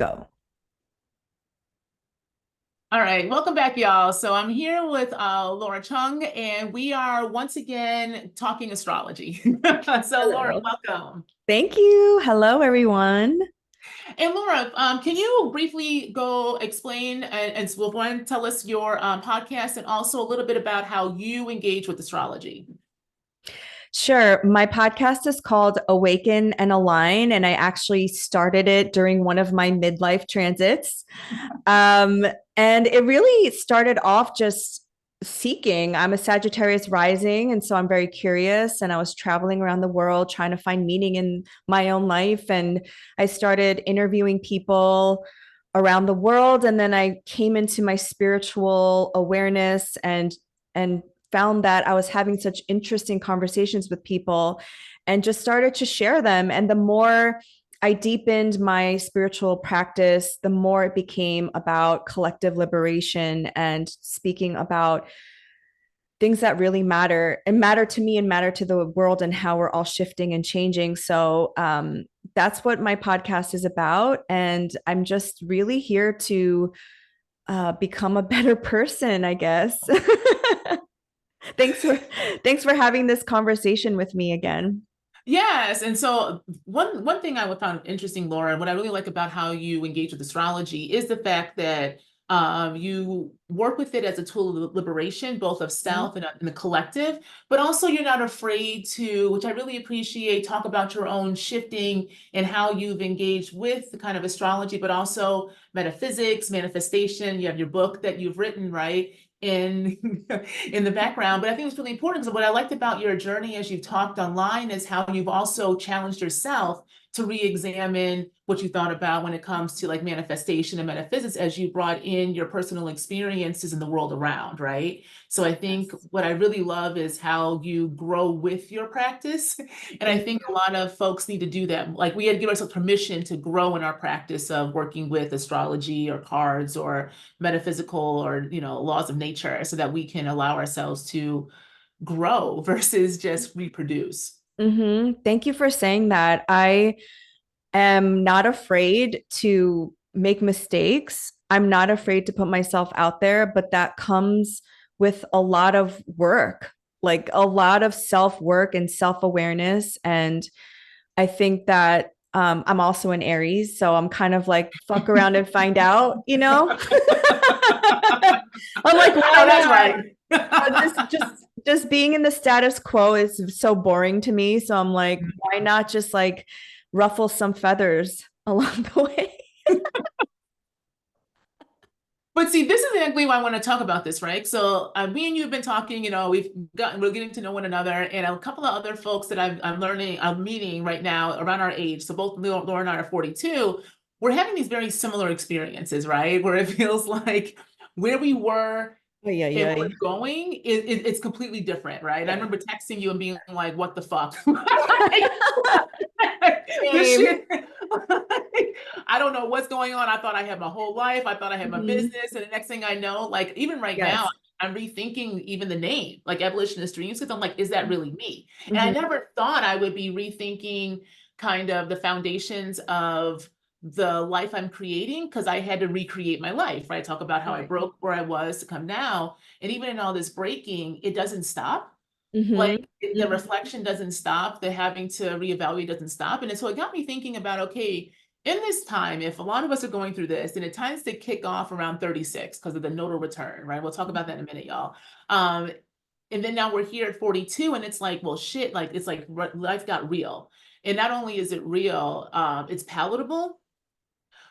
Go. All right, welcome back, y'all. So I'm here with Laura Chung, and we are once again talking astrology. So Laura, Hello. welcome. Thank you. Hello, everyone. And Laura, can you briefly go explain and well, one, tell us your podcast and also a little bit about how you engage with astrology? Sure. My podcast is called Awaken and Align, and I actually started it during one of my midlife transits. Um, and it really started off just seeking. I'm a Sagittarius rising, and so I'm very curious. And I was traveling around the world trying to find meaning in my own life. And I started interviewing people around the world. And then I came into my spiritual awareness and found that I was having such interesting conversations with people and just started to share them. And the more I deepened my spiritual practice, the more it became about collective liberation and speaking about things that really matter and matter to me and matter to the world and how we're all shifting and changing. So that's what my podcast is about. And I'm just really here to become a better person, I guess. thanks for thanks for having this conversation with me again. Yes, and so one thing I would find interesting, Laura, and what I really like about how you engage with astrology is the fact that you work with it as a tool of liberation, both of self and the collective, but also you're not afraid to, which I really appreciate, talk about your own shifting and how you've engaged with the kind of astrology, but also metaphysics, manifestation. You have your book that you've written, right? In in the background. But I think it's really important because what I liked about your journey as you've talked online is how you've also challenged yourself to re-examine what you thought about when it comes to like manifestation and metaphysics as you brought in your personal experiences in the world around, right? So I think Yes. what I really love is how you grow with your practice. And I Thank think a lot of folks need to do that. Like we had to give ourselves permission to grow in our practice of working with astrology or cards or metaphysical or, laws of nature so that we can allow ourselves to grow versus just reproduce. Thank you for saying that. I am not afraid to make mistakes. I'm not afraid to put myself out there, but that comes with a lot of work, like a lot of self work and self awareness. And I think that I'm also an Aries, so I'm kind of like fuck around and find out, you know? I'm like, I why know that's not? right. Just being in the status quo is so boring to me. So I'm like, why not just like ruffle some feathers along the way? But see, this is exactly why I want to talk about this, right? So me and you have been talking, we're getting to know one another, and a couple of other folks that I'm meeting right now around our age. So both Laura and I are 42. We're having these very similar experiences, right? Where it feels like where we were Yeah, and yeah, where we're going, it's completely different, right? I yeah. remember texting you and being like, what the fuck? This Same. shit, I don't know what's going on. I thought I had my whole life. I thought I had my Mhm. business. And the next thing I know, like even right now, Yes. I'm rethinking even the name, like Abolitionist Dreams, because I'm like, is that really me? And I Mhm. never thought I would be rethinking kind of the foundations of the life I'm creating because I had to recreate my life, right? Talk about how I Right. broke where I was to come now. And even in all this breaking, it doesn't stop. Mhm. Like the reflection doesn't stop, the having to reevaluate doesn't stop. And so it got me thinking about, okay, in this time, if a lot of us are going through this, and it tends to kick off around 36 because of the nodal return, right? We'll talk about that in a minute, y'all. Um, and then now we're here at 42, and it's like, well, shit, like it's like life got real. And not only is it real, it's palatable.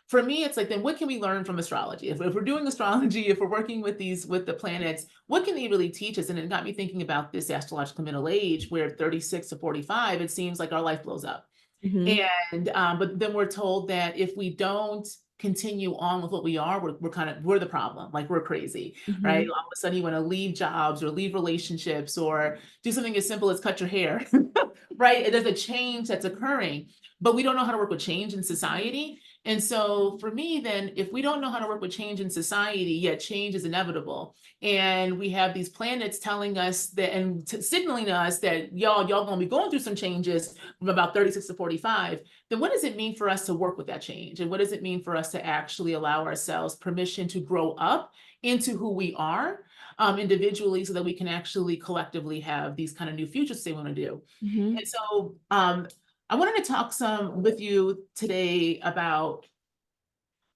For me, it's like, then what can we learn from astrology? If we're doing astrology, if we're working with the planets, what can they really teach us? And it got me thinking about this astrological middle age where 36 to 45, it seems like our life blows up. Mhm. And but then we're told that if we don't continue on with what we are, we're the problem, like we're crazy, right? Mhm. All of a sudden you want to leave jobs or leave relationships or do something as simple as cut your hair, right? There's a change that's occurring, but we don't know how to work with change in society. And so for me, then, if we don't know how to work with change in society, yet change is inevitable, and we have these planets telling us that and signaling to us that y'all gonna be going through some changes from about 36 to 45, then what does it mean for us to work with that change? And what does it mean for us to actually allow ourselves permission to grow up into who we are individually, so that we can actually collectively have these kind of new futures they want to do? Mm-hmm. And so I wanted to talk some with you today about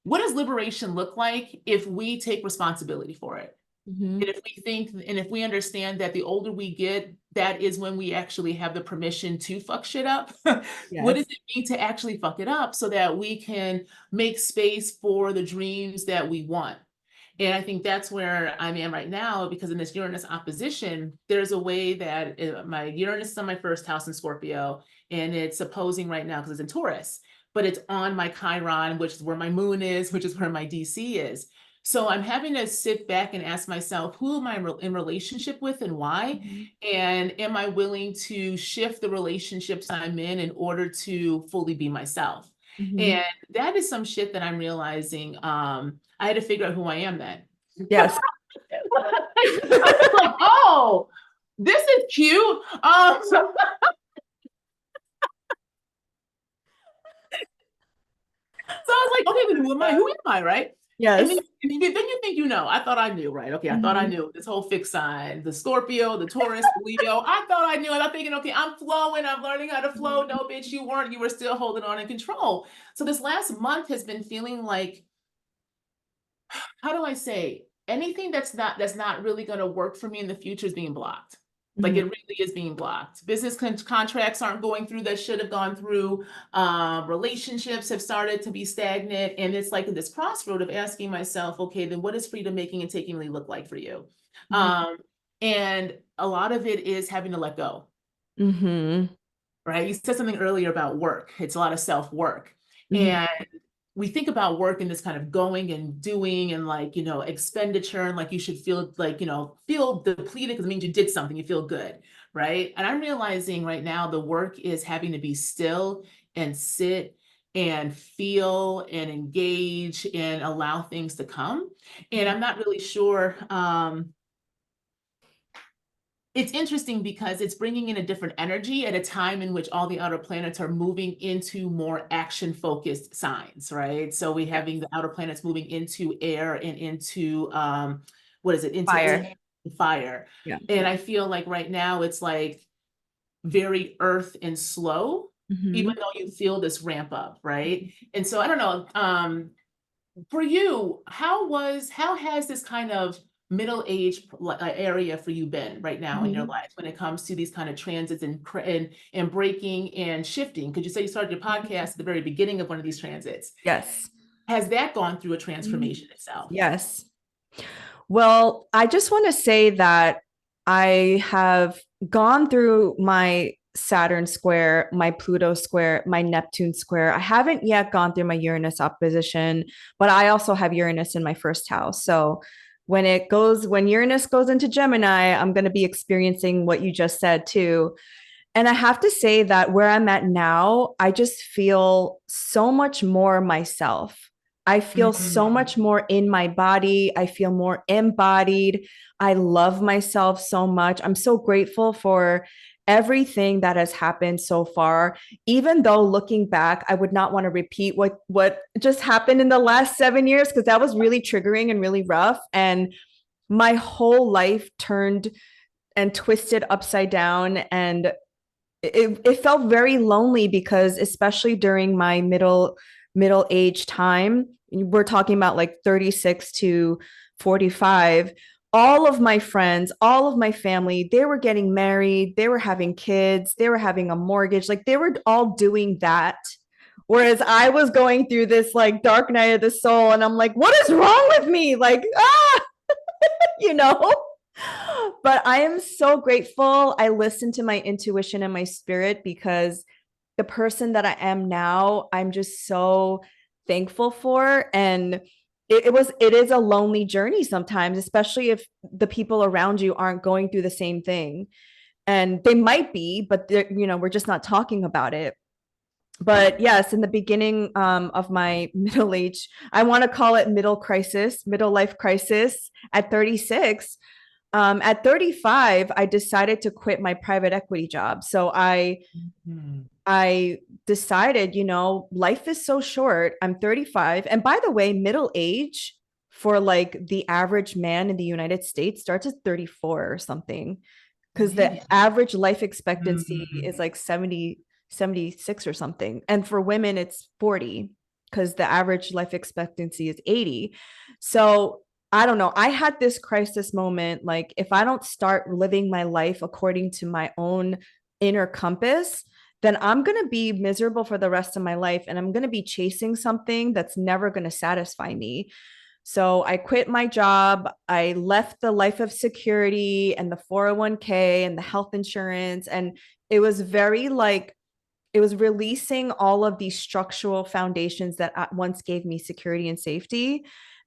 what does liberation look like if we take responsibility for it? Mm-hmm. And if we think, and if we understand that the older we get, that is when we actually have the permission to fuck shit up. What does Yes. it mean to actually fuck it up so that we can make space for the dreams that we want? And I think that's where I am right now, because in this Uranus opposition, there's a way that my Uranus is on my first house in Scorpio, and it's opposing right now because it's in Taurus, but it's on my Chiron, which is where my moon is, which is where my DC is. So I'm having to sit back and ask myself, who am I in relationship with and why? Mm-hmm. And am I willing to shift the relationships I'm in order to fully be myself? Mm-hmm. And that is some shit that I'm realizing. I had to figure out who I am then. Yes. I was like, oh, this is cute. So I was like, okay, then who am I? Who am I, right? And Yes. then you think you know. I thought I knew, right? Okay, I thought I Mm-hmm. knew this whole fixed sign, the Scorpio, the Taurus, the Leo. I thought I knew it. I'm thinking, okay, I'm flowing. I'm learning how to flow. No, bitch, you weren't. You were still holding on in control. So this last month has been feeling like, how do I say, anything that's not really going to work for me in the future is being blocked. Like, Mm-hmm. it really is being blocked. Business contracts aren't going through that should have gone through. Relationships have started to be stagnant, and it's like this crossroad of asking myself, okay, then what does freedom making and taking really look like for you? Um, and a lot of it is having to let go. Mm-hmm. Right? You said something earlier about work. It's a lot of self-work. Mm-hmm. And we think about work in this kind of going and doing and, like, expenditure, and like you should feel like, feel depleted because it means you did something, you feel good, right? And I'm realizing right now the work is having to be still and sit and feel and engage and allow things to come. And I'm not really sure. It's interesting because it's bringing in a different energy at a time in which all the outer planets are moving into more action focused signs, right? So we having the outer planets moving into air and into what is it? Into Fire. fire. Yeah. And I feel like right now it's like very earth and slow, Mm-hmm. even though you feel this ramp up, right? And so I don't know. For you, how has this kind of middle age area for you been right now in your Mm-hmm. life when it comes to these kind of transits and breaking and shifting? Because you say you started your podcast at the very beginning of one of these transits. Yes. Has that gone through a Mhm. transformation itself? Yes. Well, I just want to say that I have gone through my Saturn square, my Pluto square, my Neptune square. I haven't yet gone through my Uranus opposition, but I also have Uranus in my first house. So when Uranus goes into Gemini, I'm going to be experiencing what you just said too. And I have to say that where I'm at now, I just feel so much more myself. I feel so Mhm. much more in my body. I feel more embodied. I love myself so much. I'm so grateful for everything that has happened so far. Even though looking back, I would not want to repeat what just happened in the last 7 years because that was really triggering and really rough. And my whole life turned and twisted upside down, and it felt very lonely because especially during my middle age time, we're talking about like 36 to 45, all of my friends, all of my family, they were getting married, they were having kids, they were having a mortgage, like they were all doing that, whereas I was going through this like dark night of the soul, and I'm like, what is wrong with me, like, you know. But I am so grateful I listened to my intuition and my spirit, because the person that I am now, I'm just so thankful for. And it is a lonely journey sometimes, especially if the people around you aren't going through the same thing. And they might be, but we're just not talking about it. But yes, in the beginning of my middle age, I want to call it middle life crisis at 36. At 35, I decided to quit my private equity job. So Mhm. I decided, life is so short. I'm 35. And by the way, middle age for like the average man in the United States starts at 34 or something, because the Really? average life expectancy Mhm. is like 76 or something. And for women, it's 40 because the average life expectancy is 80. So I don't know. I had this crisis moment. Like, if I don't start living my life according to my own inner compass, then I'm going to be miserable for the rest of my life. And I'm going to be chasing something that's never going to satisfy me. So I quit my job. I left the life of security and the 401k and the health insurance. And it was very like, it was releasing all of these structural foundations that at once gave me security and safety.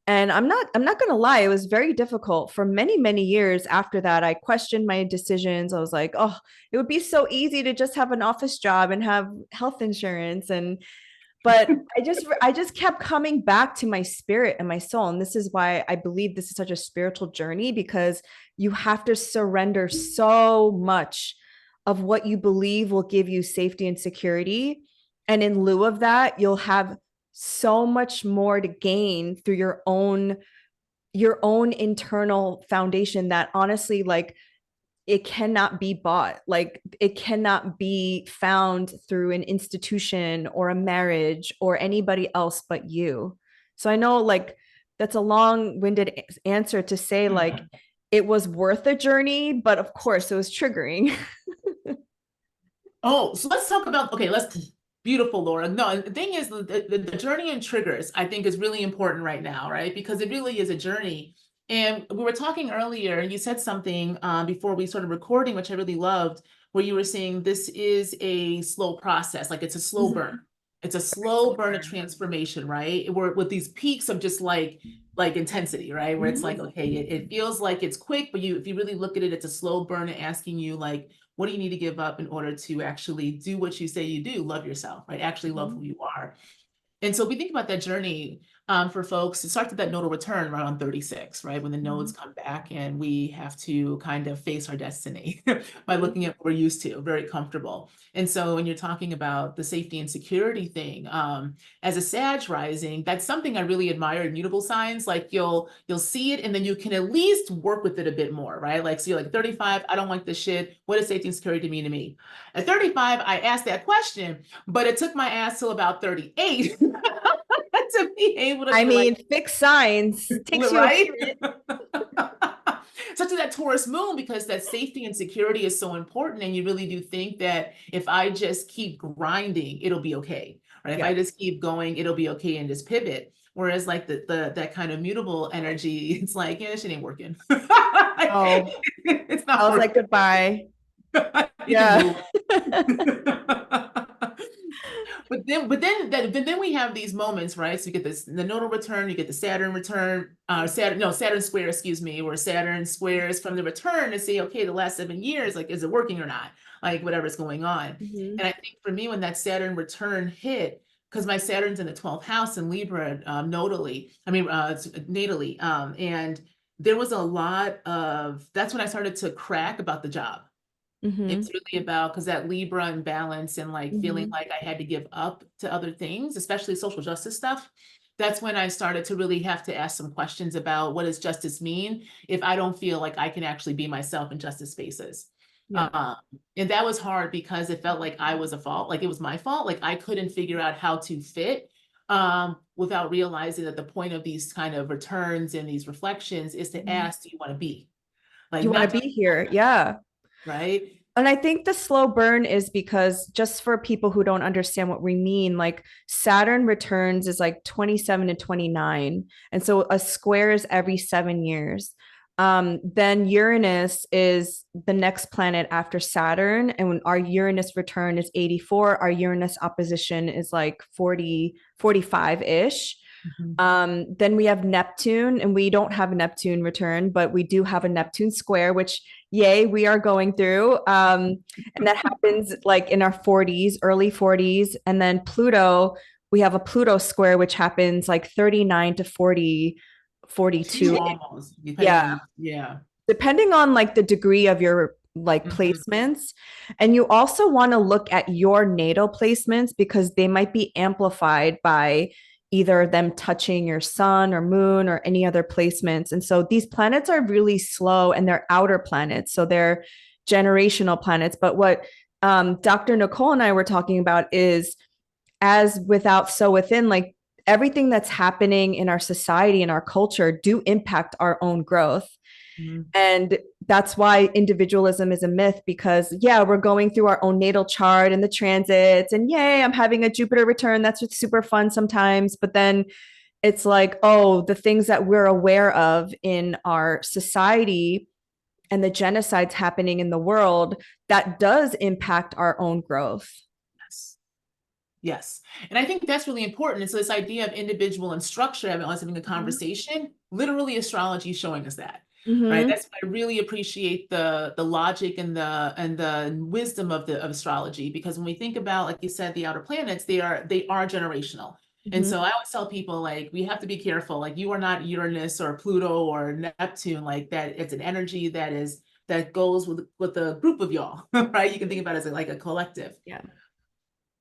And I'm not going to lie, it was very difficult for many, many years after that. I questioned my decisions. I was like, oh, it would be so easy to just have an office job and have health insurance. And but I just kept coming back to my spirit and my soul, and this is why I believe this is such a spiritual journey, because you have to surrender so much of what you believe will give you safety and security, and in lieu of that you'll have so much more to gain through your own internal foundation that honestly, like, it cannot be bought. Like, it cannot be found through an institution or a marriage or anybody else but you. So I know, like, that's a long-winded answer to say, like, it was worth the journey, but of course it was triggering. Oh, so let's talk about, okay, beautiful, Laura. No, the thing is, the journey and triggers, I think, is really important right now, right? Because it really is a journey. And we were talking earlier, and you said something before we started recording, which I really loved, where you were saying this is a slow process, like it's a slow burn. It's a slow burn of transformation, right? Where with these peaks of just like intensity, right? Where it's like, okay, it feels like it's quick, but if you really look at it, it's a slow burn asking you like, what do you need to give up in order to actually do what you say you do? Love yourself, right? Actually love who you are. And so if we think about that journey for folks, it starts at that nodal return around 36, right? When the nodes come back and we have to kind of face our destiny by looking at what we're used to, very comfortable. And so when you're talking about the safety and security thing, as a Sag rising, that's something I really admire in mutable signs. Like you'll see it and then you can at least work with it a bit more, right? Like, so you're like 35, I don't like this shit. What does safety and security mean to me? At 35, I asked that question, but it took my ass till about 38 to be able to I be like, mean, fixed signs takes you a right? minute. Such as that Taurus moon, because that safety and security is so important. And you really do think that if I just keep grinding, it'll be okay. Right. If I Yeah. just keep going, it'll be okay and just pivot. Whereas like the that kind of mutable energy, it's like, yeah, this shit ain't working. Oh, It's I not was like, working. goodbye. You can Yeah. move. But then we have these moments, right? So you get this the nodal return, you get the Saturn return, Saturn square, excuse me, where Saturn squares from the return to say, okay, the last 7 years, like, is it working or not? Like whatever's going on. Mhm. And I think for me, when that Saturn return hit, because my Saturn's in the 12th house in Libra, natally, and there was a lot of that's when I started to crack about the job. Mhm. It's really about because that Libra imbalance and like feeling Mhm. like I had to give up to other things, especially social justice stuff. That's when I started to really have to ask some questions about what does justice mean if I don't feel like I can actually be myself in justice spaces. Yeah. Um, and that was hard because it felt like I was a fault, like it was my fault, like I couldn't figure out how to fit without realizing that the point of these kind of returns and these reflections is to Mhm. ask, do you want to be? Like You want not to be here. Yeah. right? And I think the slow burn is because, just for people who don't understand what we mean, like Saturn returns is like 27 to 29. And so a square is every 7 years. Then Uranus is the next planet after Saturn. And when our Uranus return is 84, our Uranus opposition is like 40, 45 ish. Mhm. Then we have Neptune, and we don't have Neptune return, but we do have a Neptune square, which, yay, we are going through. And that happens like in our 40s, early 40s. And then Pluto, we have a Pluto square, which happens like 39 to 40, To you 42. almost, depending Yeah, on, yeah. depending on like the degree of your like Mhm. placements. And you also want to look at your natal placements because they might be amplified by either them touching your sun or moon or any other placements. And so these planets are really slow and they're outer planets, so they're generational planets. But what Dr. Nicole and I were talking about is, as without so within, like everything that's happening in our society and our culture do impact our own growth. Mhm. And that's why individualism is a myth, because yeah, we're going through our own natal chart and the transits, and yay, I'm having a Jupiter return. That's just super fun sometimes. But then it's like, oh, the things that we're aware of in our society and the genocides happening in the world, that does impact our own growth. Yes. Yes. And I think that's really important. And so this idea of individual and structure, I was having a conversation, literally astrology is showing us that. Right. Mm-hmm. That's why I really appreciate the logic and the wisdom of the of astrology. Because when we think about, like you said, the outer planets, they are generational. And Mm-hmm. so I always tell people, like, we have to be careful. Like, you are not Uranus or Pluto or Neptune, like that. It's an energy that goes with a group of y'all, right? You can think about it as like a collective. Yeah.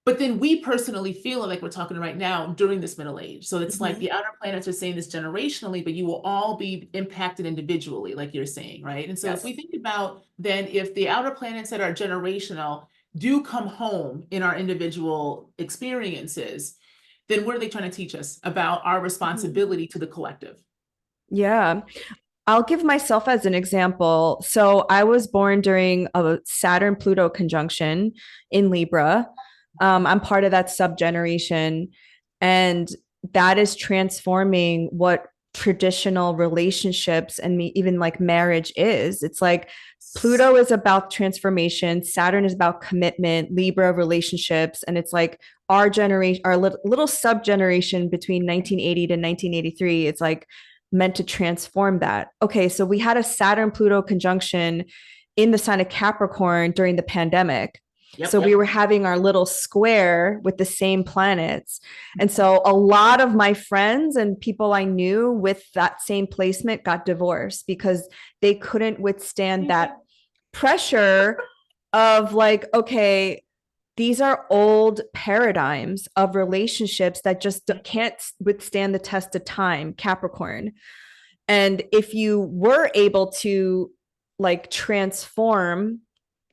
But then we personally feel like we're talking right now during this middle age. So it's like Mm-hmm. the outer planets are saying this generationally, but you will all be impacted individually, like you're saying, right? And so if we Yes. think about then if the outer planets that are generational do come home in our individual experiences, then what are they trying to teach us about our Mm-hmm. responsibility to the collective? Yeah. I'll give myself as an example. So I was born during a Saturn Pluto conjunction in Libra. I'm part of that subgeneration, and that is transforming what traditional relationships and even like marriage is. It's like Pluto is about transformation, Saturn is about commitment, Libra relationships, and it's like our generation, our little sub generation between 1980 to 1983. It's like meant to transform that. Okay, so we had a Saturn Pluto conjunction in the sign of Capricorn during the pandemic. Yep, So we yep. were having our little square with the same planets. And so a lot of my friends and people I knew with that same placement got divorced because they couldn't withstand that pressure of like, okay, these are old paradigms of relationships that just can't withstand the test of time, Capricorn. And if you were able to like transform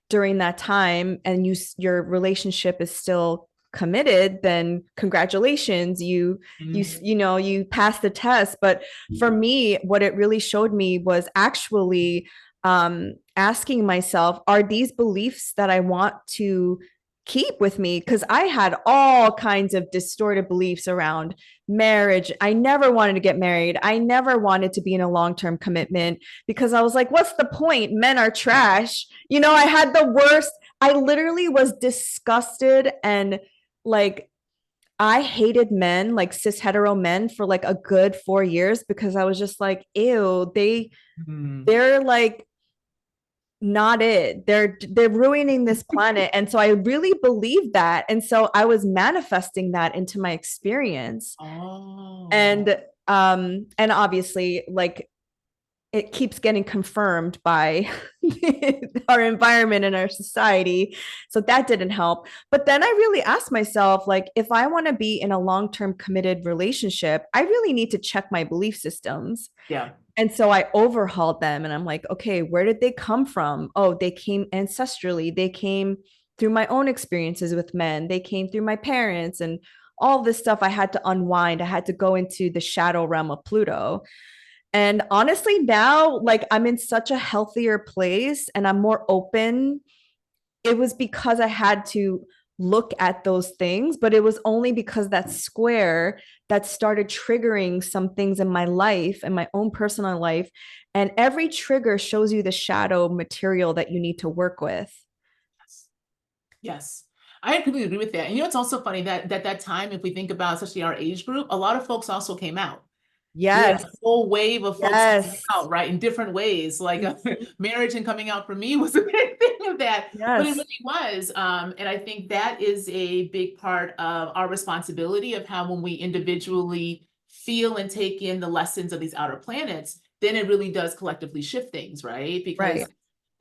during that time and your relationship is still committed, then congratulations, Mhm. you passed the test. But for me, what it really showed me was actually asking myself, are these beliefs that I want to keep with me? Because I had all kinds of distorted beliefs around marriage. I never wanted to get married. I never wanted to be in a long-term commitment because I was like, what's the point? Men are trash. I had the worst. I literally was disgusted and like I hated men, like cis hetero men, for like a good 4 years because I was just like, ew, Mhm. they're like not it. They're ruining this planet. And so I really believed that. And so I was manifesting that into my experience. Oh. And obviously like it keeps getting confirmed by our environment and our society. So that didn't help. But then I really asked myself, like, if I want to be in a long term committed relationship, I really need to check my belief systems. Yeah. And so I overhauled them and I'm like, okay, where did they come from? Oh, they came ancestrally. They came through my own experiences with men. They came through my parents and all this stuff I had to unwind. I had to go into the shadow realm of Pluto. And honestly, now, like, I'm in such a healthier place and I'm more open. It was because I had to look at those things, but it was only because that square that started triggering some things in my life and my own personal life. And every trigger shows you the shadow material that you need to work with. Yes. I completely agree with that. And it's also funny that time, if we think about especially our age group, a lot of folks also came out. We had a Yes. whole wave of folks coming Yes. out, right, in different ways. Like Mhm. marriage and coming out for me was a big thing of that, but it Yes. really was. And I think that is a big part of our responsibility of how when we individually feel and take in the lessons of these outer planets, then it really does collectively shift things, right? Because Right.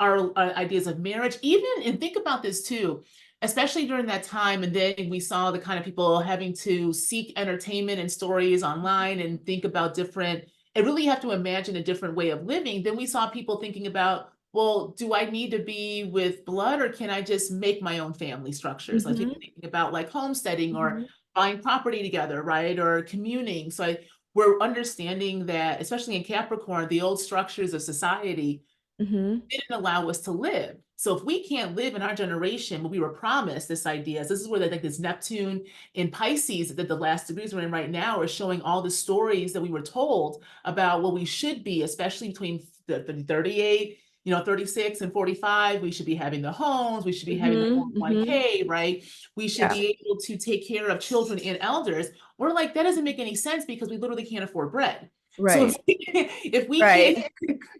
our ideas of marriage, even, and think about this too, especially during that time. And then we saw the kind of people having to seek entertainment and stories online and think about different, and really have to imagine a different way of living. Then we saw people thinking about, well, do I need to be with blood, or can I just make my own family structures? Like Hmm. people thinking about like homesteading or Hmm. buying property together, right? Or communing. So we're understanding that, especially in Capricorn, the old structures of society Hmm. didn't allow us to live. So if we can't live in our generation, what we were promised, this idea, this is where like this Neptune in Pisces that the last degrees we're in right now are showing all the stories that we were told about what we should be, especially between the 38, 36 and 45. We should be having the homes, we should be having the Hmm. Hmm. 401k, right? We should Yeah. be able to take care of children and elders. We're like, that doesn't make any sense because we literally can't afford bread. So Right. if we can't,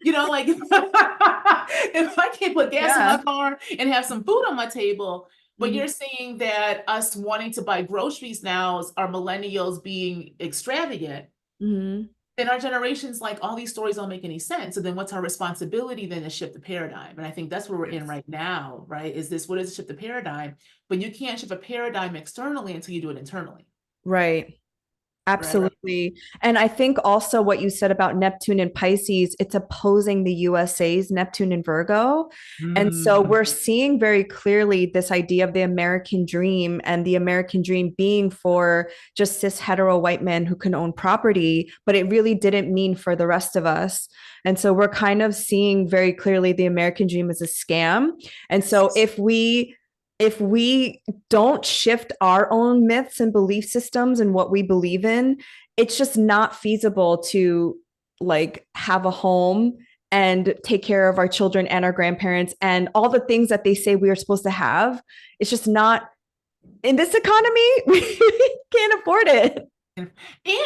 Right. like if I can't put gas in Yeah. my car and have some food on my table, but Hmm. you're saying that us wanting to buy groceries now are millennials being extravagant, Hmm. then our generation's like, all these stories don't make any sense. So then what's our responsibility then to shift the paradigm? And I think that's where we're in right now, right? What is shift the paradigm? But you can't shift a paradigm externally until you do it internally, Right. right? Absolutely. And I think also what you said about Neptune and Pisces, it's opposing the USA's Neptune and Virgo. And so Mm. we're seeing very clearly this idea of the American dream, and the American dream being for just cis hetero white men who can own property, but it really didn't mean for the rest of us. And so we're kind of seeing very clearly the American dream is a scam. And so if we don't shift our own myths and belief systems and what we believe in, it's just not feasible to like have a home and take care of our children and our grandparents and all the things that they say we are supposed to have. It's just not in this economy. We can't afford it. And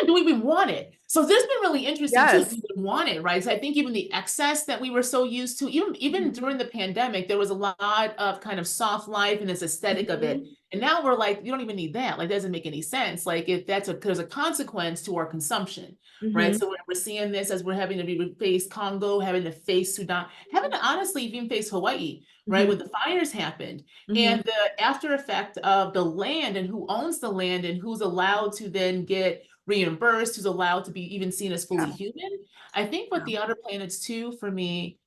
do we even want it? So this has been really interesting too. Do Yes. we even want it, right? So I think even the excess that we were so used to, even Mhm. during the pandemic, there was a lot of kind of soft life and this aesthetic of it. Mhm. And now we're like, you don't even need that. Like, that doesn't make any sense. Like, if there's a consequence to our consumption, right? Mhm. So we're seeing this as we're having to face Congo, having to face Sudan, having to honestly even face Hawaii, right? When Mhm. the fires happened, Mhm. and the after effect of the land and who owns the land and who's allowed to then get reimbursed, who's allowed to be even seen as fully Yeah. human. I think what Yeah. the outer planets too, for me,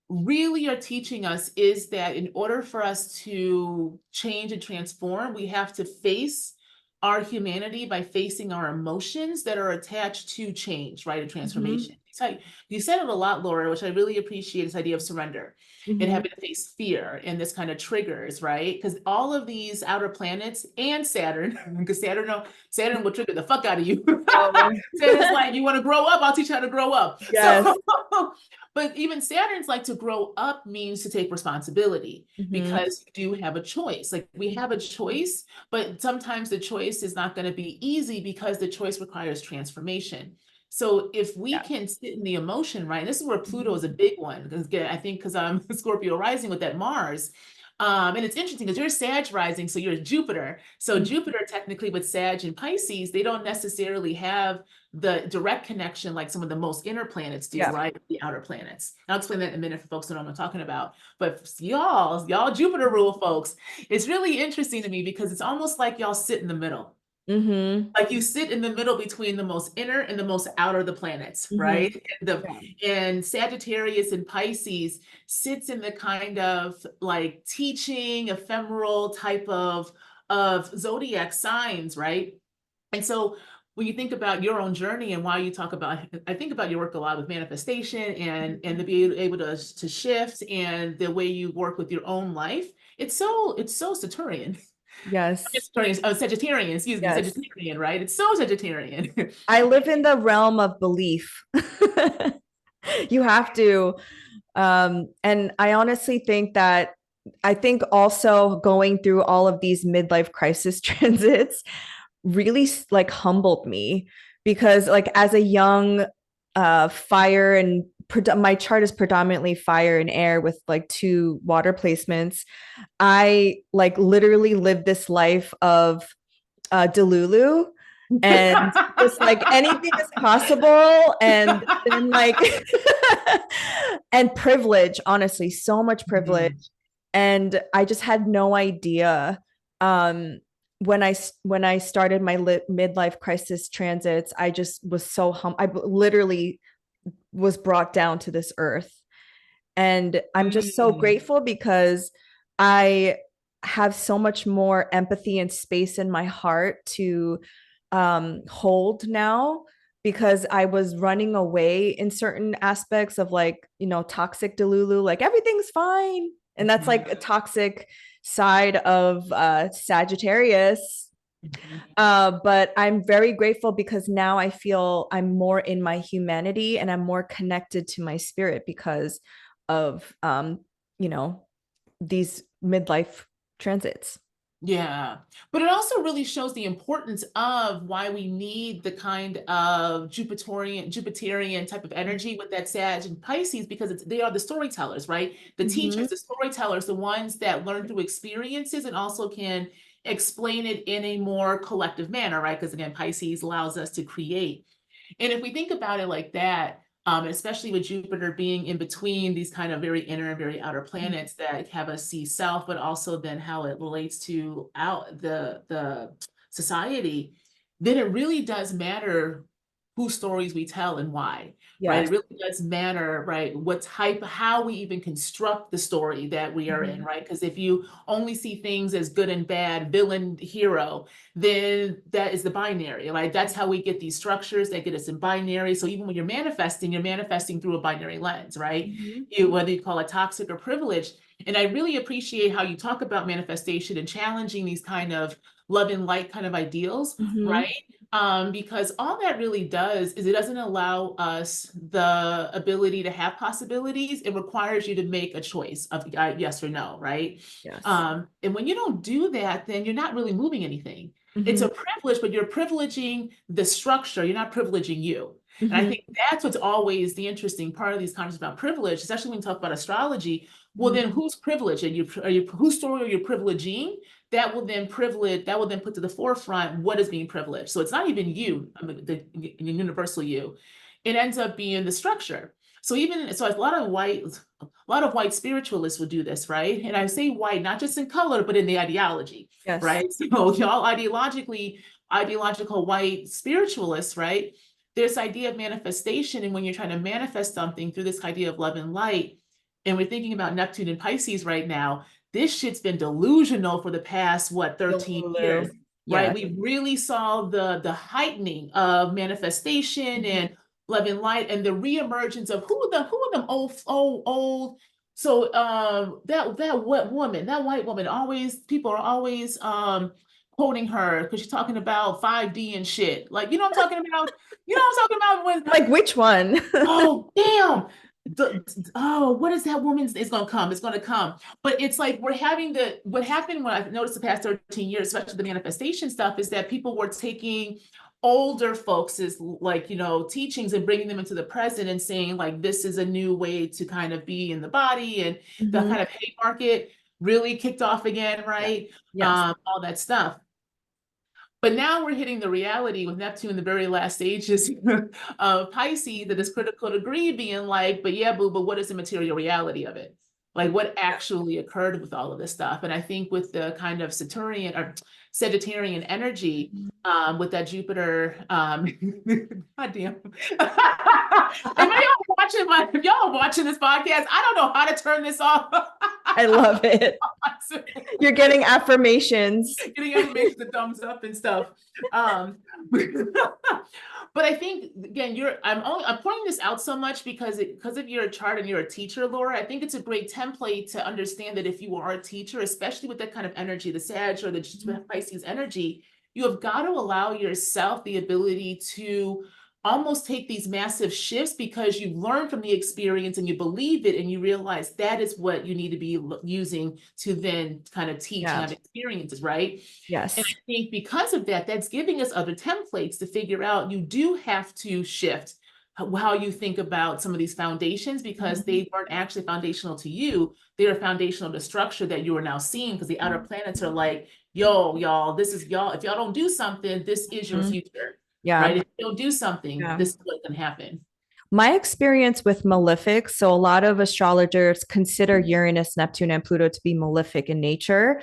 really are teaching us is that in order for us to change and transform, we have to face our humanity by facing our emotions that are attached to change, right? And Mhm. transformation. So you said it a lot, Laura, which I really appreciate, this idea of surrender and Mhm. having to face fear and this kind of triggers, right? Because all of these outer planets and Saturn, because Saturn will trigger the fuck out of you. Oh. Saturn's like, you want to grow up? I'll teach you how to grow up. Yes. So but even Saturn's like, to grow up means to take responsibility Mhm. because you do have a choice. Like, we have a choice, but sometimes the choice is not going to be easy because the choice requires transformation. So if we Yeah. can sit in the emotion, right? And this is where Pluto Mhm. is a big one because again, I think because I'm Scorpio rising with that Mars. And it's interesting because you're Sag rising, so you're Jupiter. So Mhm. Jupiter, technically, with Sag and Pisces, they don't necessarily have the direct connection like some of the most inner planets do, Yeah. right? The outer planets. I'll explain that in a minute for folks who know what I'm talking about. But y'all Jupiter rule, folks, it's really interesting to me because it's almost like y'all sit in the middle. Mhm. Like, you sit in the middle between the most inner and the most outer of the planets, right? Mhm. Yeah. And Sagittarius and Pisces sits in the kind of like teaching, ephemeral type of zodiac signs, right? And so when you think about your own journey and why you talk about, I think about your work a lot with manifestation and to be able to shift and the way you work with your own life. It's so Saturnian. Yes. Sagittarian, excuse me, Yes. Sagittarian, right? It's so Sagittarian. I live in the realm of belief. You have to. And I honestly think that I think also going through all of these midlife crisis transits really like humbled me because like as a young fire and my chart is predominantly fire and air with like two water placements. I like literally lived this life of Delulu and just like anything is possible and then like and privilege, honestly, so much privilege. Mhm. And I just had no idea um when I started my midlife crisis transits. I just was so I literally was brought down to this earth, and I'm just so Mm. grateful because I have so much more empathy and space in my heart to hold now, because I was running away in certain aspects of like, toxic Delulu, like everything's fine. And that's Mhm. like a toxic side of Sagittarius. Mhm. But I'm very grateful because now I feel I'm more in my humanity and I'm more connected to my spirit because of you know, these midlife transits. Yeah, but it also really shows the importance of why we need the kind of Jupiterian type of energy with that Sag and Pisces, because they are the storytellers, right? The Mm-hmm. teachers, the storytellers, the ones that learn through experiences and also can explain it in a more collective manner, right? Because again, Pisces allows us to create. And if we think about it like that, especially with Jupiter being in between these kind of very inner and very outer planets that have us see self, but also then how it relates to out the society, then it really does matter whose stories we tell and why, right? It Yes. really does matter, right? What type, how we even construct the story that we are in, Mm-hmm. right? Because if you only see things as good and bad, villain, hero, then that is the binary, right? That's how we get these structures that get us in binary. So even when you're manifesting through a binary lens, right? Mm-hmm. Whether you call it toxic or privileged. And I really appreciate how you talk about manifestation and challenging these kind of love and light kind of ideals, Mm-hmm. right? Because all that really does is it doesn't allow us the ability to have possibilities. It requires you to make a choice of yes or no, right? Yes. And when you don't do that, then you're not really moving anything. It's Mm-hmm. a privilege, but you're privileging the structure. You're not privileging you. And I Mm-hmm. think that's what's always the interesting part of these conversations about privilege, especially when we talk about astrology. Well, Mm-hmm. then who's privileged? Are you whose story are you privileging? That will then put to the forefront what is being privileged. So it's not even you, I mean, the universal you. It ends up being the structure. So a lot of white spiritualists would do this, right? And I say white not just in color, but in the ideology, Yes. right? So y'all ideological white spiritualists, right? This idea of manifestation, and when you're trying to manifest something through this idea of love and light, and we're thinking about Neptune and Pisces right now, this shit's been delusional for the past, what, 13 years, Delulu. right? Yes. We really saw the heightening of manifestation Mm-hmm. and love and light and the reemergence of who are them old. So that what woman, that white woman, always people are always quoting her because she's talking about 5D and shit. Like, you know what I'm talking about? You know what I'm talking about when Like which one? oh damn. What is that woman's? It's gonna come. It's gonna come. But it's like we're having what happened when I've noticed the past 13 years, especially the manifestation stuff, is that people were taking older folks' like, teachings and bringing them into the present and saying like this is a new way to kind of be in the body, and the Mm-hmm. kind of hate market really kicked off again, Yeah. right? Yes. All that stuff. But now we're hitting the reality with Neptune, the very last stages of Pisces, that is critical degree being like, but yeah, boo, but what is the material reality of it? Like what actually occurred with all of this stuff? And I think with the kind of Saturnian or Sagittarian energy, with that Jupiter, God damn. If y'all are watching this podcast, I don't know how to turn this off. I love it. You're getting affirmations. Getting information, the thumbs up and stuff. Um, but I think again, I'm pointing this out so much because of your chart and you're a teacher, Laura. I think it's a great template to understand that if you are a teacher, especially with that kind of energy, the Sag or the Pisces energy, you have got to allow yourself the ability to almost take these massive shifts because you learn from the experience and you believe it and you realize that is what you need to be using to then kind of teach and Yeah. have experiences, right? And Yes. I think because of that, that's giving us other templates to figure out you do have to shift how you think about some of these foundations because they weren't actually foundational to you. They are foundational to structure that you are now seeing because the outer planets are like, yo, y'all, this is y'all. If y'all don't do something, this is your Mhm. future, Yeah. right? If you don't do something, Yeah. this is what can happen. My experience with malefic, so a lot of astrologers consider Uranus, Neptune, and Pluto to be malefic in nature,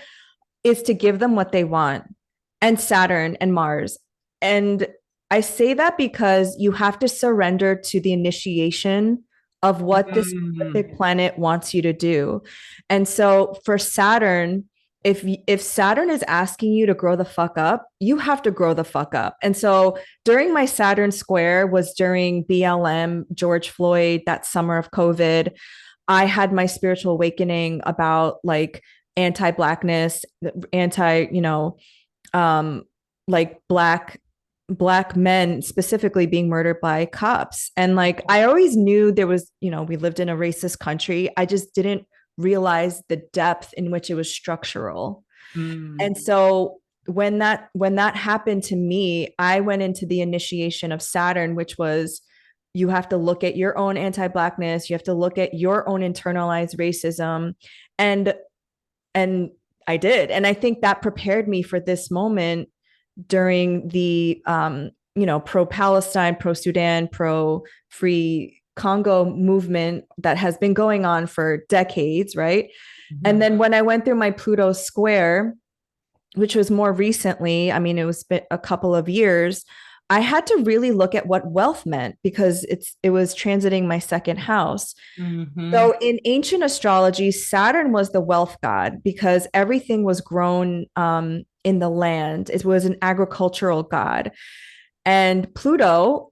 is to give them what they want, and Saturn and Mars. And I say that because you have to surrender to the initiation of what this Mm. specific planet wants you to do. And so for Saturn, if Saturn is asking you to grow the fuck up, you have to grow the fuck up. And so during my Saturn square was during BLM, George Floyd, that summer of COVID. I had my spiritual awakening about like anti-blackness, anti, um, like black men specifically being murdered by cops. And like I always knew there was, we lived in a racist country. I just didn't realize the depth in which it was structural. Mm. And so when that happened to me, I went into the initiation of Saturn, which was you have to look at your own anti-blackness, you have to look at your own internalized racism, and and I did. And I think that prepared me for this moment during the pro-Palestine, pro-Sudan, pro-free Congo movement that has been going on for decades, right? And then when I went through my Pluto square, which was more recently, I mean, it was a couple of years, I had to really look at what wealth meant because it was transiting my second house. Mm-hmm. So in ancient astrology, Saturn was the wealth god because everything was grown in the land. It was an agricultural god. And Pluto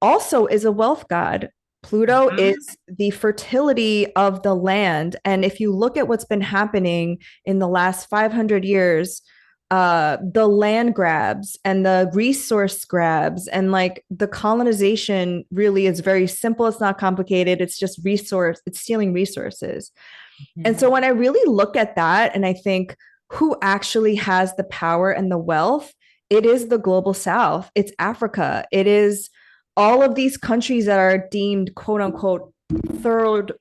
also is a wealth god. Pluto is the fertility of the land. And if you look at what's been happening in the last 500 years, the land grabs and the resource grabs and like the colonization really is very simple. It's not complicated. It's just it's stealing resources. And so when I really look at that and I think who actually has the power and the wealth, it is the global south. It's Africa. It is all of these countries that are deemed quote unquote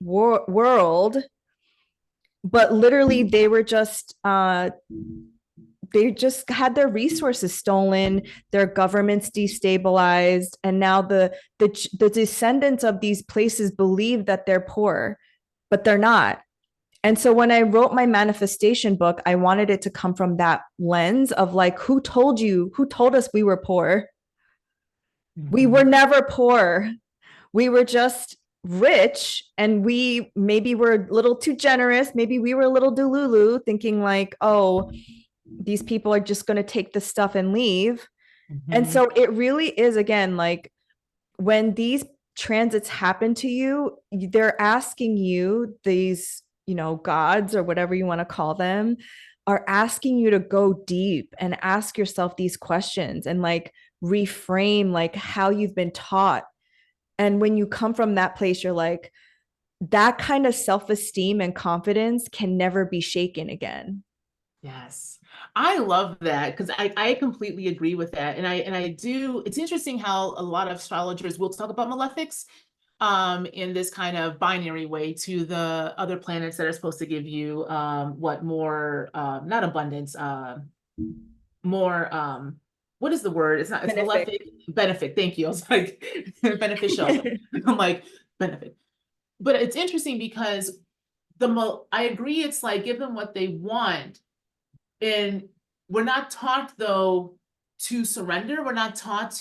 world, but literally they just had their resources stolen, their governments destabilized, and now the descendants of these places believe that they're poor, but they're not. And so when I wrote my manifestation book, I wanted it to come from that lens of like, who told you, who told us we were poor? We were never poor. We were just rich and we maybe were a little too generous. Maybe we were a little delulu thinking like, oh, these people are just going to take the stuff and leave. And so it really is, again, like when these transits happen to you, they're asking you, these, gods or whatever you want to call them, are asking you to go deep and ask yourself these questions and like reframe like how you've been taught. And when you come from that place, you're like, that kind of self-esteem and confidence can never be shaken again. Yes. I love that because I completely agree with that. And I do, it's interesting how a lot of astrologers will talk about malefics in this kind of binary way to the other planets that are supposed to give you what more not abundance, more what is the word? It's Benefic. malefic benefit. Thank you. I was like beneficial. I'm like benefit. But it's interesting because I agree, it's like give them what they want. And we're not taught though to surrender. We're not taught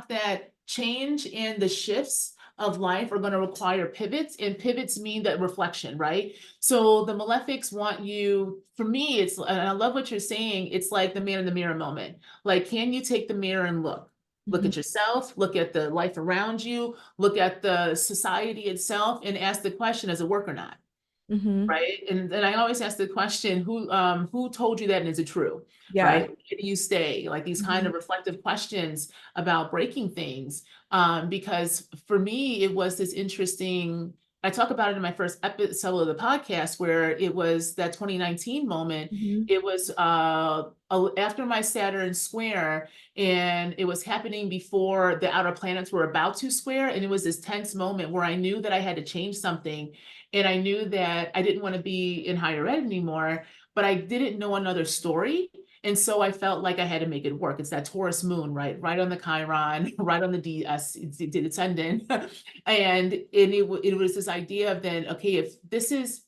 that change and the shifts of life are going to require pivots, and pivots mean that reflection, right? So the malefics want you, for me, it's, and I love what you're saying, it's like the man in the mirror moment. Like, can you take the mirror and look at yourself, look at the life around you, look at the society itself, and ask the question, does it work or not? Mm-hmm. right? And I always ask the question, who told you that and is it true? Yeah. Right? Where do you stay? Like these kind Mm-hmm. of reflective questions about breaking things. Because for me, it was this interesting, I talk about it in my first episode of the podcast, where it was that 2019 moment. Mm-hmm. It was after my Saturn square, and it was happening before the outer planets were about to square. And it was this tense moment where I knew that I had to change something. And I knew that I didn't want to be in higher ed anymore, but I didn't know another story. And so I felt like I had to make it work. It's that Taurus moon, right? Right on the Chiron, right on the descendant. And it was this idea of then, okay, if this is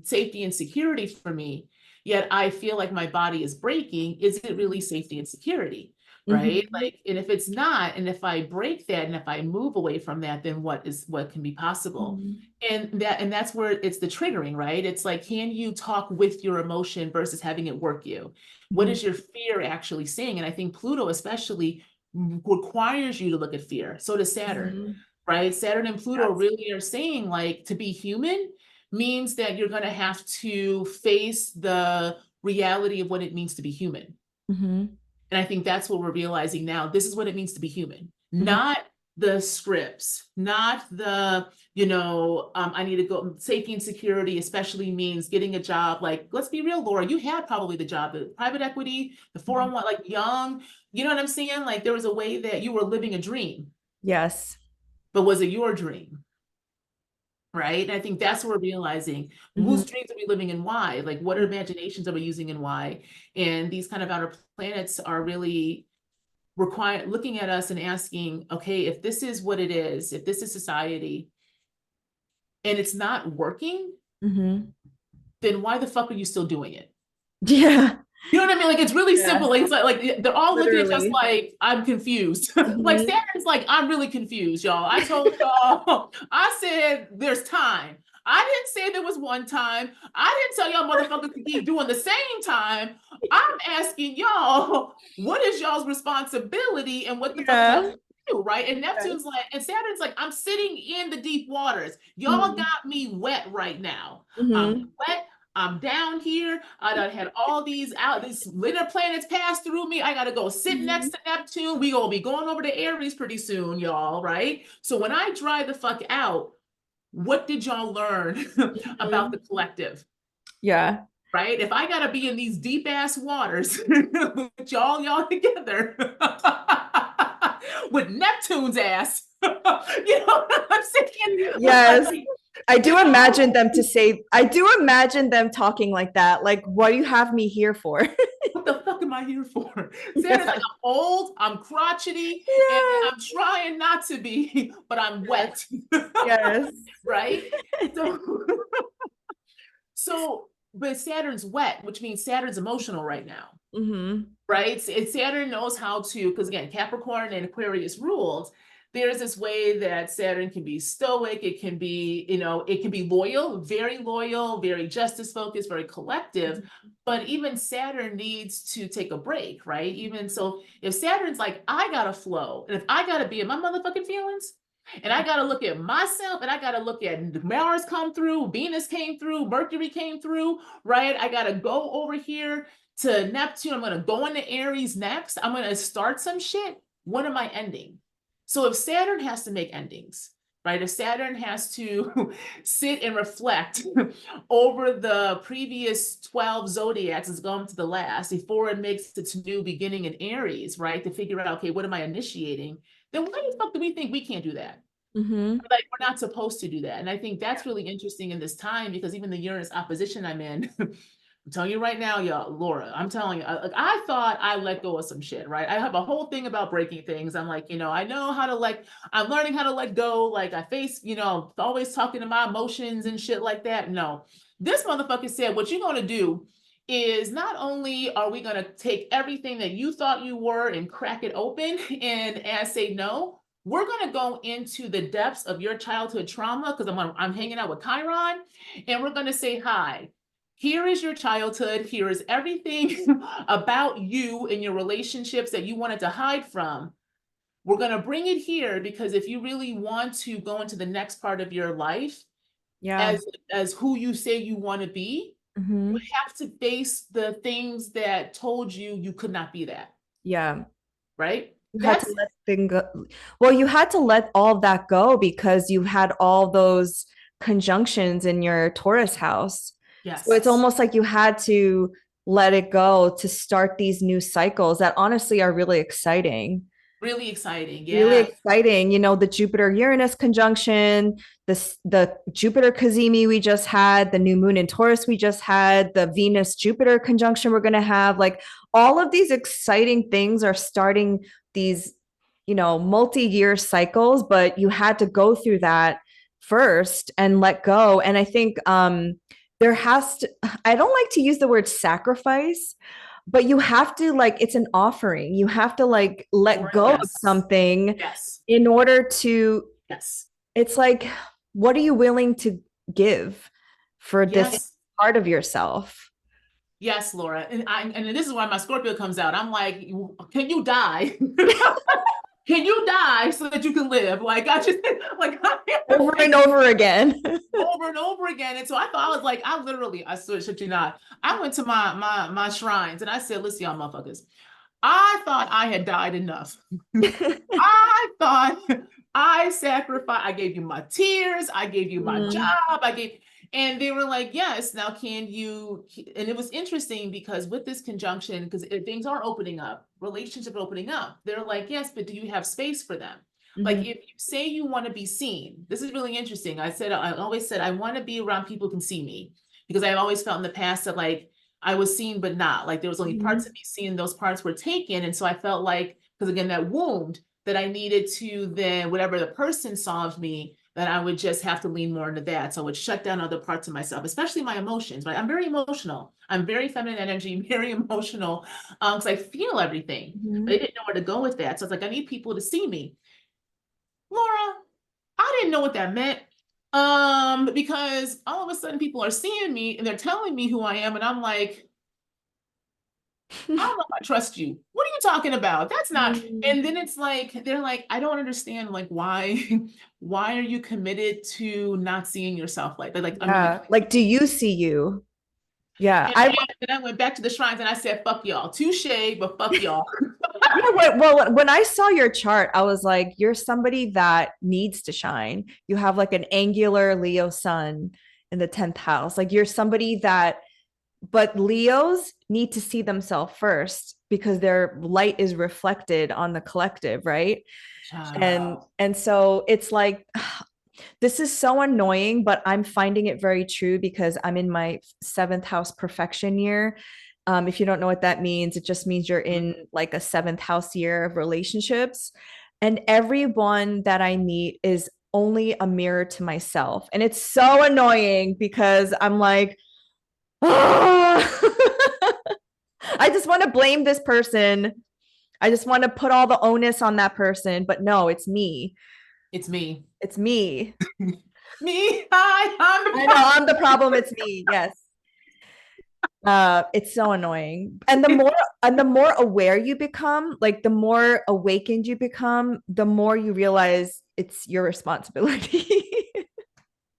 safety and security for me, yet I feel like my body is breaking, is it really safety and security? Right? Mm-hmm. Like, and if it's not, and if I break that, and if I move away from that, then what can be possible? Mm-hmm. And that's where it's the triggering, right? It's like, can you talk with your emotion versus having it work you? What Mm-hmm. is your fear actually saying? And I think Pluto especially requires you to look at fear. So does Saturn, Mm-hmm. right? Saturn and Pluto Yes. really are saying, like, to be human means that you're going to have to face the reality of what it means to be human. Mm-hmm. And I think that's what we're realizing now. This is what it means to be human, Mm-hmm. not the scripts, not the, I need to go. Safety and security especially means getting a job. Like, let's be real, Laura, you had probably the job, the private equity, the 401, like young, you know what I'm saying? Like, there was a way that you were living a dream, Yes. but was it your dream? Right. And I think that's what we're realizing. Mm-hmm. Whose dreams are we living and why? Like, what imaginations are we using and why? And these kind of outer planets are really looking at us and asking, okay, if this is what it is, if this is society and it's not working, Mm-hmm. then why the fuck are you still doing it? Yeah. You know what I mean? Like, it's really Yeah. simple. Like, it's like they're all looking at us Literally. like, I'm confused. Like, Mm-hmm. Saturn's like, I'm really confused, y'all. I told y'all, I said there's time. I didn't say there was one time. I didn't tell y'all motherfuckers to keep doing the same time. I'm asking y'all, what is y'all's responsibility and what the fuck am I Yeah. supposed to do, right? And Yes. Neptune's like, and Saturn's like, I'm sitting in the deep waters. Y'all Mm-hmm. got me wet right now. I'm Mm-hmm. wet. I'm down here. I done had all these lunar planets pass through me. I gotta go sit next Mm-hmm. to Neptune. We gonna be going over to Aries pretty soon, y'all, right? So when I dry the fuck out, what did y'all learn about Mm-hmm. the collective? Yeah. Right? If I gotta be in these deep ass waters with y'all together with Neptune's ass, you know what I'm saying? Yes. Like, I do imagine them talking like that. Like, what do you have me here for? what the fuck am I here for? Santa's Yeah. like, I'm old, I'm crotchety, and Yeah. I'm trying not to be, but I'm wet. Yes. Right? So, but Saturn's wet, which means Saturn's emotional right now. Mm-hmm. Right? And Saturn knows how to, because again, Capricorn and Aquarius rules. There's this way that Saturn can be stoic. It can be, it can be loyal, very justice focused, very collective. But even Saturn needs to take a break, right? Even so, if Saturn's like, I gotta flow, and if I gotta be in my motherfucking feelings, and I gotta look at myself, and I gotta look at Mars come through, Venus came through, Mercury came through, right? I gotta go over here to Neptune. I'm going to go into Aries next. I'm going to start some shit. When am I ending? So if Saturn has to make endings, right? If Saturn has to sit and reflect over the previous 12 zodiacs, it's going to the last before it makes its new beginning in Aries, right? To figure out, okay, what am I initiating? Then why the fuck do we think we can't do that? Mm-hmm. Like, we're not supposed to do that. And I think that's really interesting in this time, because even the Uranus opposition I'm in, I'm telling you right now, y'all, Laura, I'm telling you, I thought I let go of some shit, right? I have a whole thing about breaking things. I'm like, I know how to I'm learning how to let go. Like, I face, always talking to my emotions and shit like that. No, this motherfucker said, what you're going to do is, not only are we going to take everything that you thought you were and crack it open and say no, we're going to go into the depths of your childhood trauma, because I'm hanging out with Chiron, and we're going to say, hi, here is your childhood. Here is everything about you and your relationships that you wanted to hide from. We're going to bring it here, because if you really want to go into the next part of your life, Yeah. as who you say you want to be, you Hmm. have to face the things that told you you could not be that, Yeah. right? You had to That's let things go. Well, you had to let all that go because you had all those conjunctions in your Taurus house. So it's yes, almost like you had to let it go to start these new cycles that honestly are really exciting. really exciting. Really Yeah. exciting. You know, the Jupiter Uranus conjunction, the Jupiter Cazimi we just had, the new moon in Taurus we just had, the Venus Jupiter conjunction we're going to have. Like all of these exciting things are starting these, you know, multi-year cycles, but you had to go through that first and let go. And I think there has to, I don't like to use the word sacrifice, but you have to like it's an offering. You have to like let Or go of yes, something yes, in order to yes, it's like what are you willing to give for this yes. part of yourself? Yes, Laura. And this is why my Scorpio comes out. I'm like, can you die? Can you die so that you can live? Like I just like Over and over again. over and over again. And so I thought I was like, I literally, I swear, shit you not. I went to my shrines and I said, listen, y'all motherfuckers. I thought I had died enough. I thought I sacrificed, I gave you my tears, I gave you my job, Mm, I gave, and they were like, yes, now can you, and it was interesting because with this conjunction, because things are opening up, relationships are opening up, they're like, yes, but do you have space for them? Like mhm, if you say you want to be seen, this is really interesting. I always said, I want to be around people who can see me because I've always felt in the past that like I was seen, but not like there was only parts mhm, of me seen, those parts were taken. And so I felt like, because again, that wound that I needed to then, whatever the person saw of me, that I would just have to lean more into that. So I would shut down other parts of myself, especially my emotions, right? I'm very emotional. I'm very feminine energy, very emotional, because I feel everything, but I mhm. didn't know where to go with that. So it's like, I need people to see me. Laura, I didn't know what that meant. Because all of a sudden people are seeing me and they're telling me who I am, and I'm like, I don't know if I trust you. What are you talking about? That's not. Mm, And then it's like they're like, I don't understand. Like, why, why are you committed to not seeing yourself like that? Like, I'm like, yeah. Like, do you see you? Yeah. and then I went back to the shrines and I said, fuck y'all. Touche, but fuck y'all. Yeah, well, when I saw your chart, I was like, you're somebody that needs to shine. You have like an angular Leo sun in the 10th house. Like you're somebody that, but Leos need to see themselves first because their light is reflected on the collective, right? Child. And so it's like this is so annoying, but I'm finding it very true because I'm in my 7th house perfection year. If you don't know what that means, it just means you're in like a 7th house year of relationships. And everyone that I meet is only a mirror to myself. And it's so annoying because I'm like, oh, I just want to blame this person. I just want to put all the onus on that person. But no, it's me. It's me. It's me. Me. I'm the I know problem. I'm the problem. It's me. Yes. It's so annoying. And the more aware you become, like the more awakened you become, the more you realize it's your responsibility.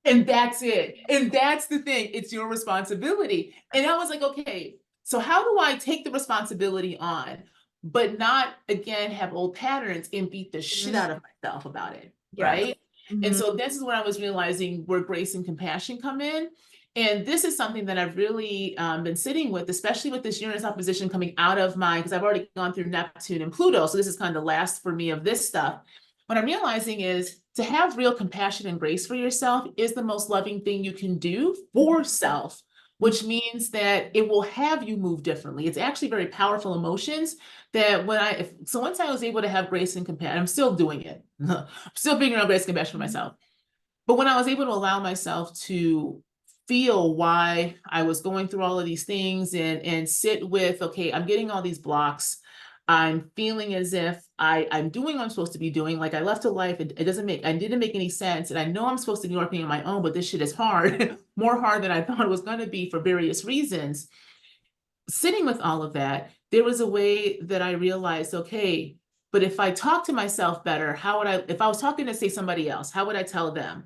And that's it. And that's the thing. It's your responsibility. And I was like, okay, so how do I take the responsibility on, but not again have old patterns and beat the shit Mhm. out of myself about it? Yes. Right. And Mhm. so this is where I was realizing where grace and compassion come in. And this is something that I've really been sitting with, especially with this Uranus opposition coming out of my, because I've already gone through Neptune and Pluto. So this is kind of the last for me of this stuff. What I'm realizing is to have real compassion and grace for yourself is the most loving thing you can do for self, Mhm. which means that it will have you move differently. It's actually very powerful emotions that so once I was able to have grace and compassion, I'm still doing it. I'm still figuring out grace and compassion for myself. But when I was able to allow myself to feel why I was going through all of these things and sit with, okay, I'm getting all these blocks. I'm feeling as if I'm doing what I'm supposed to be doing. Like I left a life, it didn't make any sense. And I know I'm supposed to be working on my own, but this shit is hard, more hard than I thought it was going to be for various reasons. Sitting with all of that, there was a way that I realized, okay, but if I talk to myself better, how would I, if I was talking to say somebody else, how would I tell them?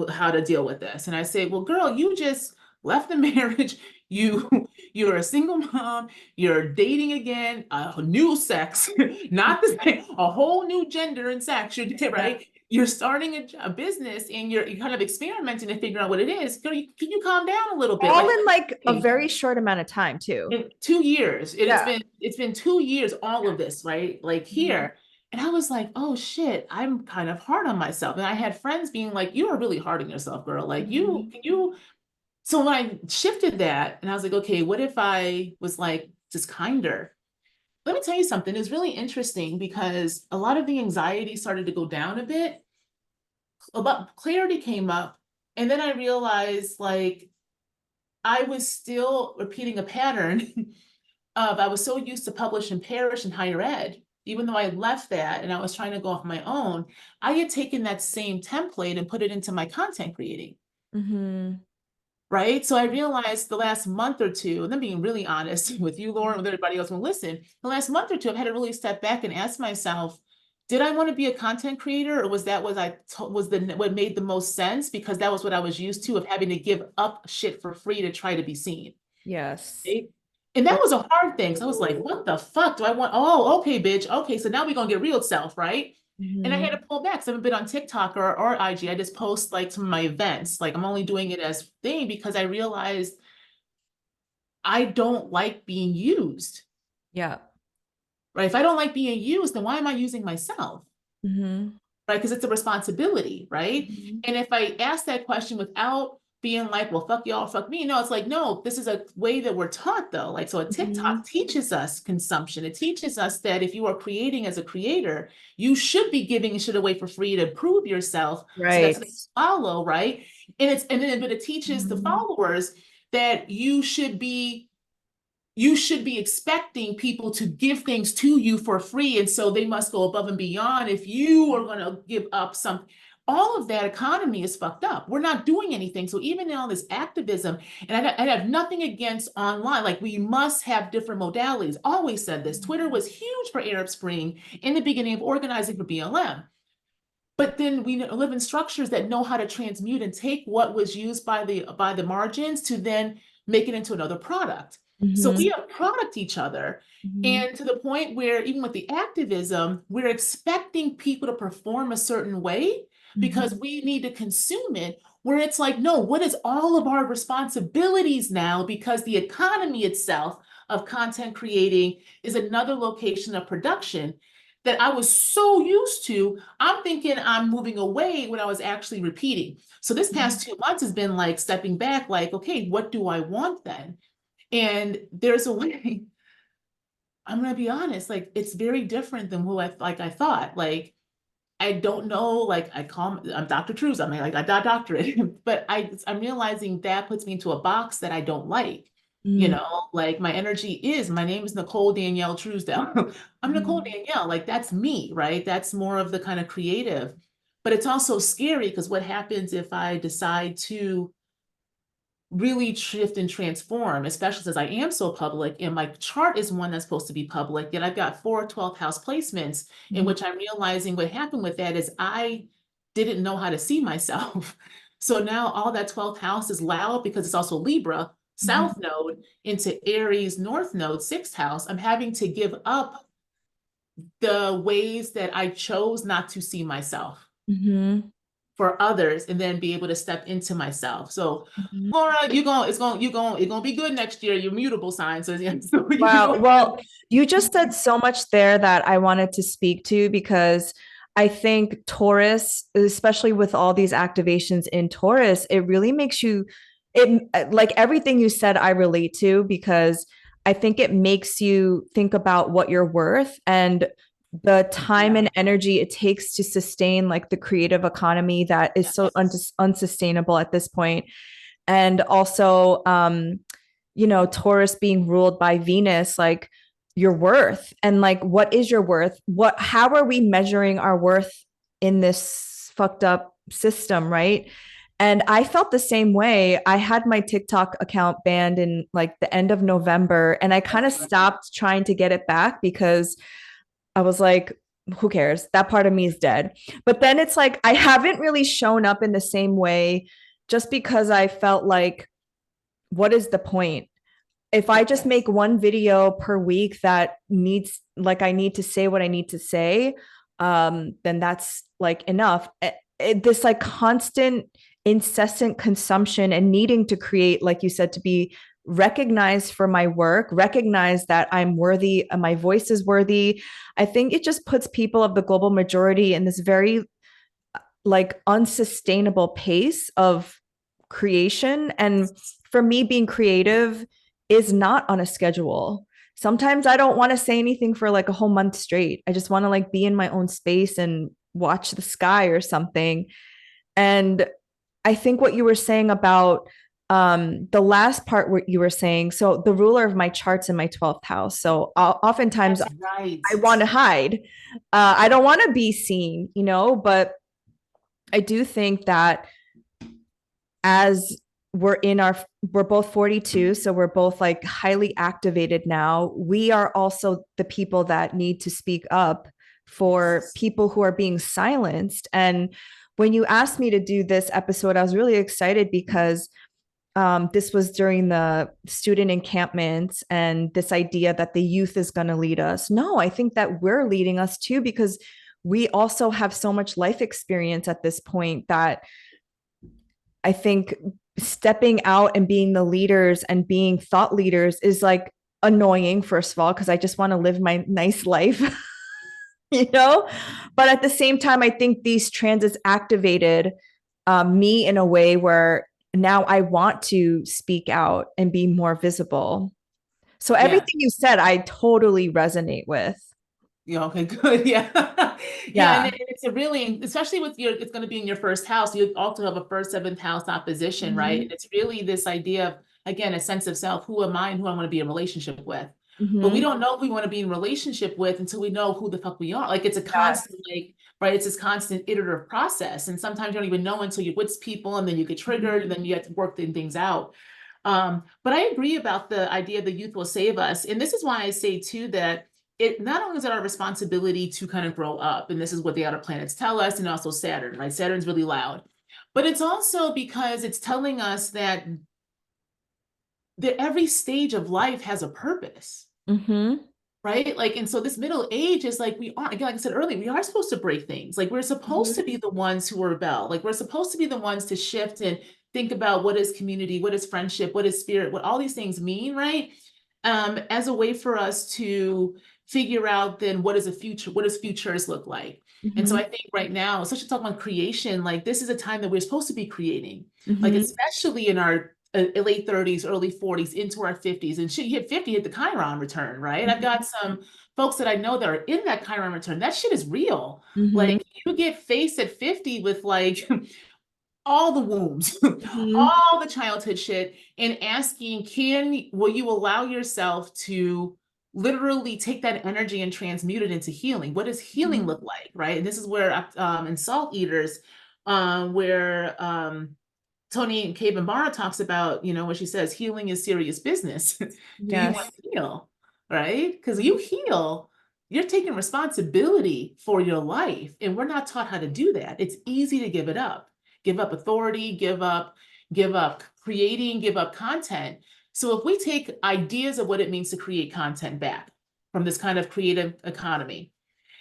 how to deal with this. And I say, well, girl, you just left the marriage. You you're a single mom. You're dating again, a new sex, not the same, a whole new gender and sex. You're right. You're starting a business and you're kind of experimenting to figure out what it is. Girl, can you calm down a little bit? All Like in like a very short amount of time too. in 2 years. Yeah. It's been 2 years, all of this, right? Like here. And I was like, oh shit, I'm kind of hard on myself. And I had friends being like, you are really hard on yourself, girl. Like you. So when I shifted that and I was like, okay, what if I was like just kinder? Let me tell you something. It's really interesting because a lot of the anxiety started to go down a bit. About clarity came up. And then I realized like I was still repeating a pattern of I was so used to publish and perish in higher ed, even though I left that and I was trying to go off my own, I had taken that same template and put it into my content creating. Mm-hmm. Right. So I realized the last month or two, and then being really honest with you, Lauren, with everybody else who will listen, the last month or two, I've had to really step back and ask myself, did I want to be a content creator, or was that what made the most sense? Because that was what I was used to, of having to give up shit for free to try to be seen. Yes. Right? And that was a hard thing. So I was like, what the fuck do I want? Oh, okay, bitch. Okay, so now we're gonna get real self, right? And I had to pull back. So I haven't been on TikTok or IG. I just post like some of my events. Like I'm only doing it as thing because I realized I don't like being used. Yeah. Right. If I don't like being used, then why am I using myself? Mm-hmm. Right? Because it's a responsibility, right? Mm-hmm. And if I ask that question without being like, well, fuck y'all, fuck me. No, it's like, no, this is a way that we're taught though. Like, so a TikTok teaches us consumption. It teaches us that if you are creating as a creator, you should be giving shit away for free to prove yourself. So that's Right. what follow, right? But it teaches the followers that you should be expecting people to give things to you for free. And so they must go above and beyond if you are going to give up something. All of that economy is fucked up. We're not doing anything. So even in all this activism, and I have nothing against online, like we must have different modalities. Always said this. Twitter was huge for Arab Spring in the beginning of organizing for BLM. But then we live in structures that know how to transmute and take what was used by the margins to then make it into another product. So we have product each other. And to the point where even with the activism, we're expecting people to perform a certain way because we need to consume it, where it's like, no, what is all of our responsibilities now? Because the economy itself of content creating is another location of production that I was so used to. I'm thinking I'm moving away when I was actually repeating. So this past 2 months has been like stepping back, like, okay, what do I want then? And there's a way, I'm gonna be honest, like it's very different than who I thought. Like I don't know, like I'm Dr. Truesdell. I mean, like I got a doctorate, but I'm realizing that puts me into a box that I don't like. You know, like my name is Nicole Danielle Truesdell. I'm Nicole Danielle, like that's me, right? That's more of the kind of creative. But it's also scary because what happens if I decide to really shift and transform, especially since I am so public and my chart is one that's supposed to be public, yet I've got 4 12th house placements in which I'm realizing what happened with that is I didn't know how to see myself. So now all that 12th house is loud because it's also Libra, South node into Aries, North node, 6th house. I'm having to give up the ways that I chose not to see myself for others and then be able to step into myself. So Laura, it's gonna be good next year. You're mutable sign. So, yeah, so Wow. Well, you just said so much there that I wanted to speak to because I think Taurus, especially with all these activations in Taurus, it really makes you it like everything you said I relate to because I think it makes you think about what you're worth and the time and energy it takes to sustain like the creative economy that is so unsustainable at this point. And also Taurus being ruled by Venus, like your worth and like what is your worth? How are we measuring our worth in this fucked up system, right? And I felt the same way. I had my TikTok account banned in like the end of November, and I kind of stopped trying to get it back because I was like, who cares? That part of me is dead. But then it's like I haven't really shown up in the same way just because I felt like, what is the point? If I just make one video per week that needs, like, I need to say what I need to say, then that's like enough. This like constant, incessant consumption and needing to create, like you said, to be recognized for my work, recognize that I'm worthy, my voice is worthy. I think it just puts people of the global majority in this very like unsustainable pace of creation. And for me, being creative is not on a schedule. Sometimes I don't want to say anything for like a whole month straight. I just want to like be in my own space and watch the sky or something. And I think what you were saying about the last part, what you were saying, so the ruler of my charts in my 12th house. So oftentimes That's right. I want to hide. I don't want to be seen, you know, but I do think that as we're both 42, so we're both like highly activated now. We are also the people that need to speak up for people who are being silenced. And when you asked me to do this episode, I was really excited because this was during the student encampments and this idea that the youth is going to lead us. No, I think that we're leading us too, because we also have so much life experience at this point that I think stepping out and being the leaders and being thought leaders is like annoying, first of all, because I just want to live my nice life, you know? But at the same time, I think these transits activated me in a way where now I want to speak out and be more visible. So Yeah. everything you said, I totally resonate with. Yeah, okay, good. Yeah. Yeah, and Yeah. it's a really, especially with your, it's going to be in your first house. You also have a first, seventh house opposition, right? And Mm-hmm. it's really this idea of, again, a sense of self. Who am I and who I want to be in relationship with? But we Mm-hmm. don't know who we want to be in relationship with until we know who the fuck we are. Like it's a Yes. constant, like, right? It's this constant iterative process. And sometimes you don't even know until you're with people and then you get triggered and then you have to work things out. But I agree about the idea the youth will save us. And this is why I say too that it not only is it our responsibility to kind of grow up, and this is what the outer planets tell us, and also Saturn, right? Saturn's really loud, but it's also because it's telling us that every stage of life has a purpose, Mm-hmm. right? Like, and so this middle age is like we are, again, like I said earlier, we are supposed to break things. Like we're supposed to Mm-hmm. be the ones who rebel. Like we're supposed to be the ones to shift and think about what is community, what is friendship, what is spirit, what all these things mean, right? As a way for us to figure out then what is a future, what does futures look like? And so Mm-hmm. I think right now, especially talking about creation, like this is a time that we're supposed to be creating, like Mm-hmm. especially in our late 30s, early 40s, into our 50s. And shit, you hit 50, hit the Chiron return, right? I've got some folks that I know that are in that Chiron return. That shit is real. Mm-hmm. Like you get faced at 50 with like all the wombs, Mm-hmm. all the childhood shit, and asking, will you allow yourself to literally take that energy and transmute it into healing? What does healing Mm-hmm. look like, right? And this is where in Salt Eaters, where Tony Cabanbara talks about, what she says, healing is serious business. Do you want Yes. to heal, right? Because you heal, you're taking responsibility for your life, and we're not taught how to do that. It's easy to give up authority, give up creating, give up content. So if we take ideas of what it means to create content back from this kind of creative economy,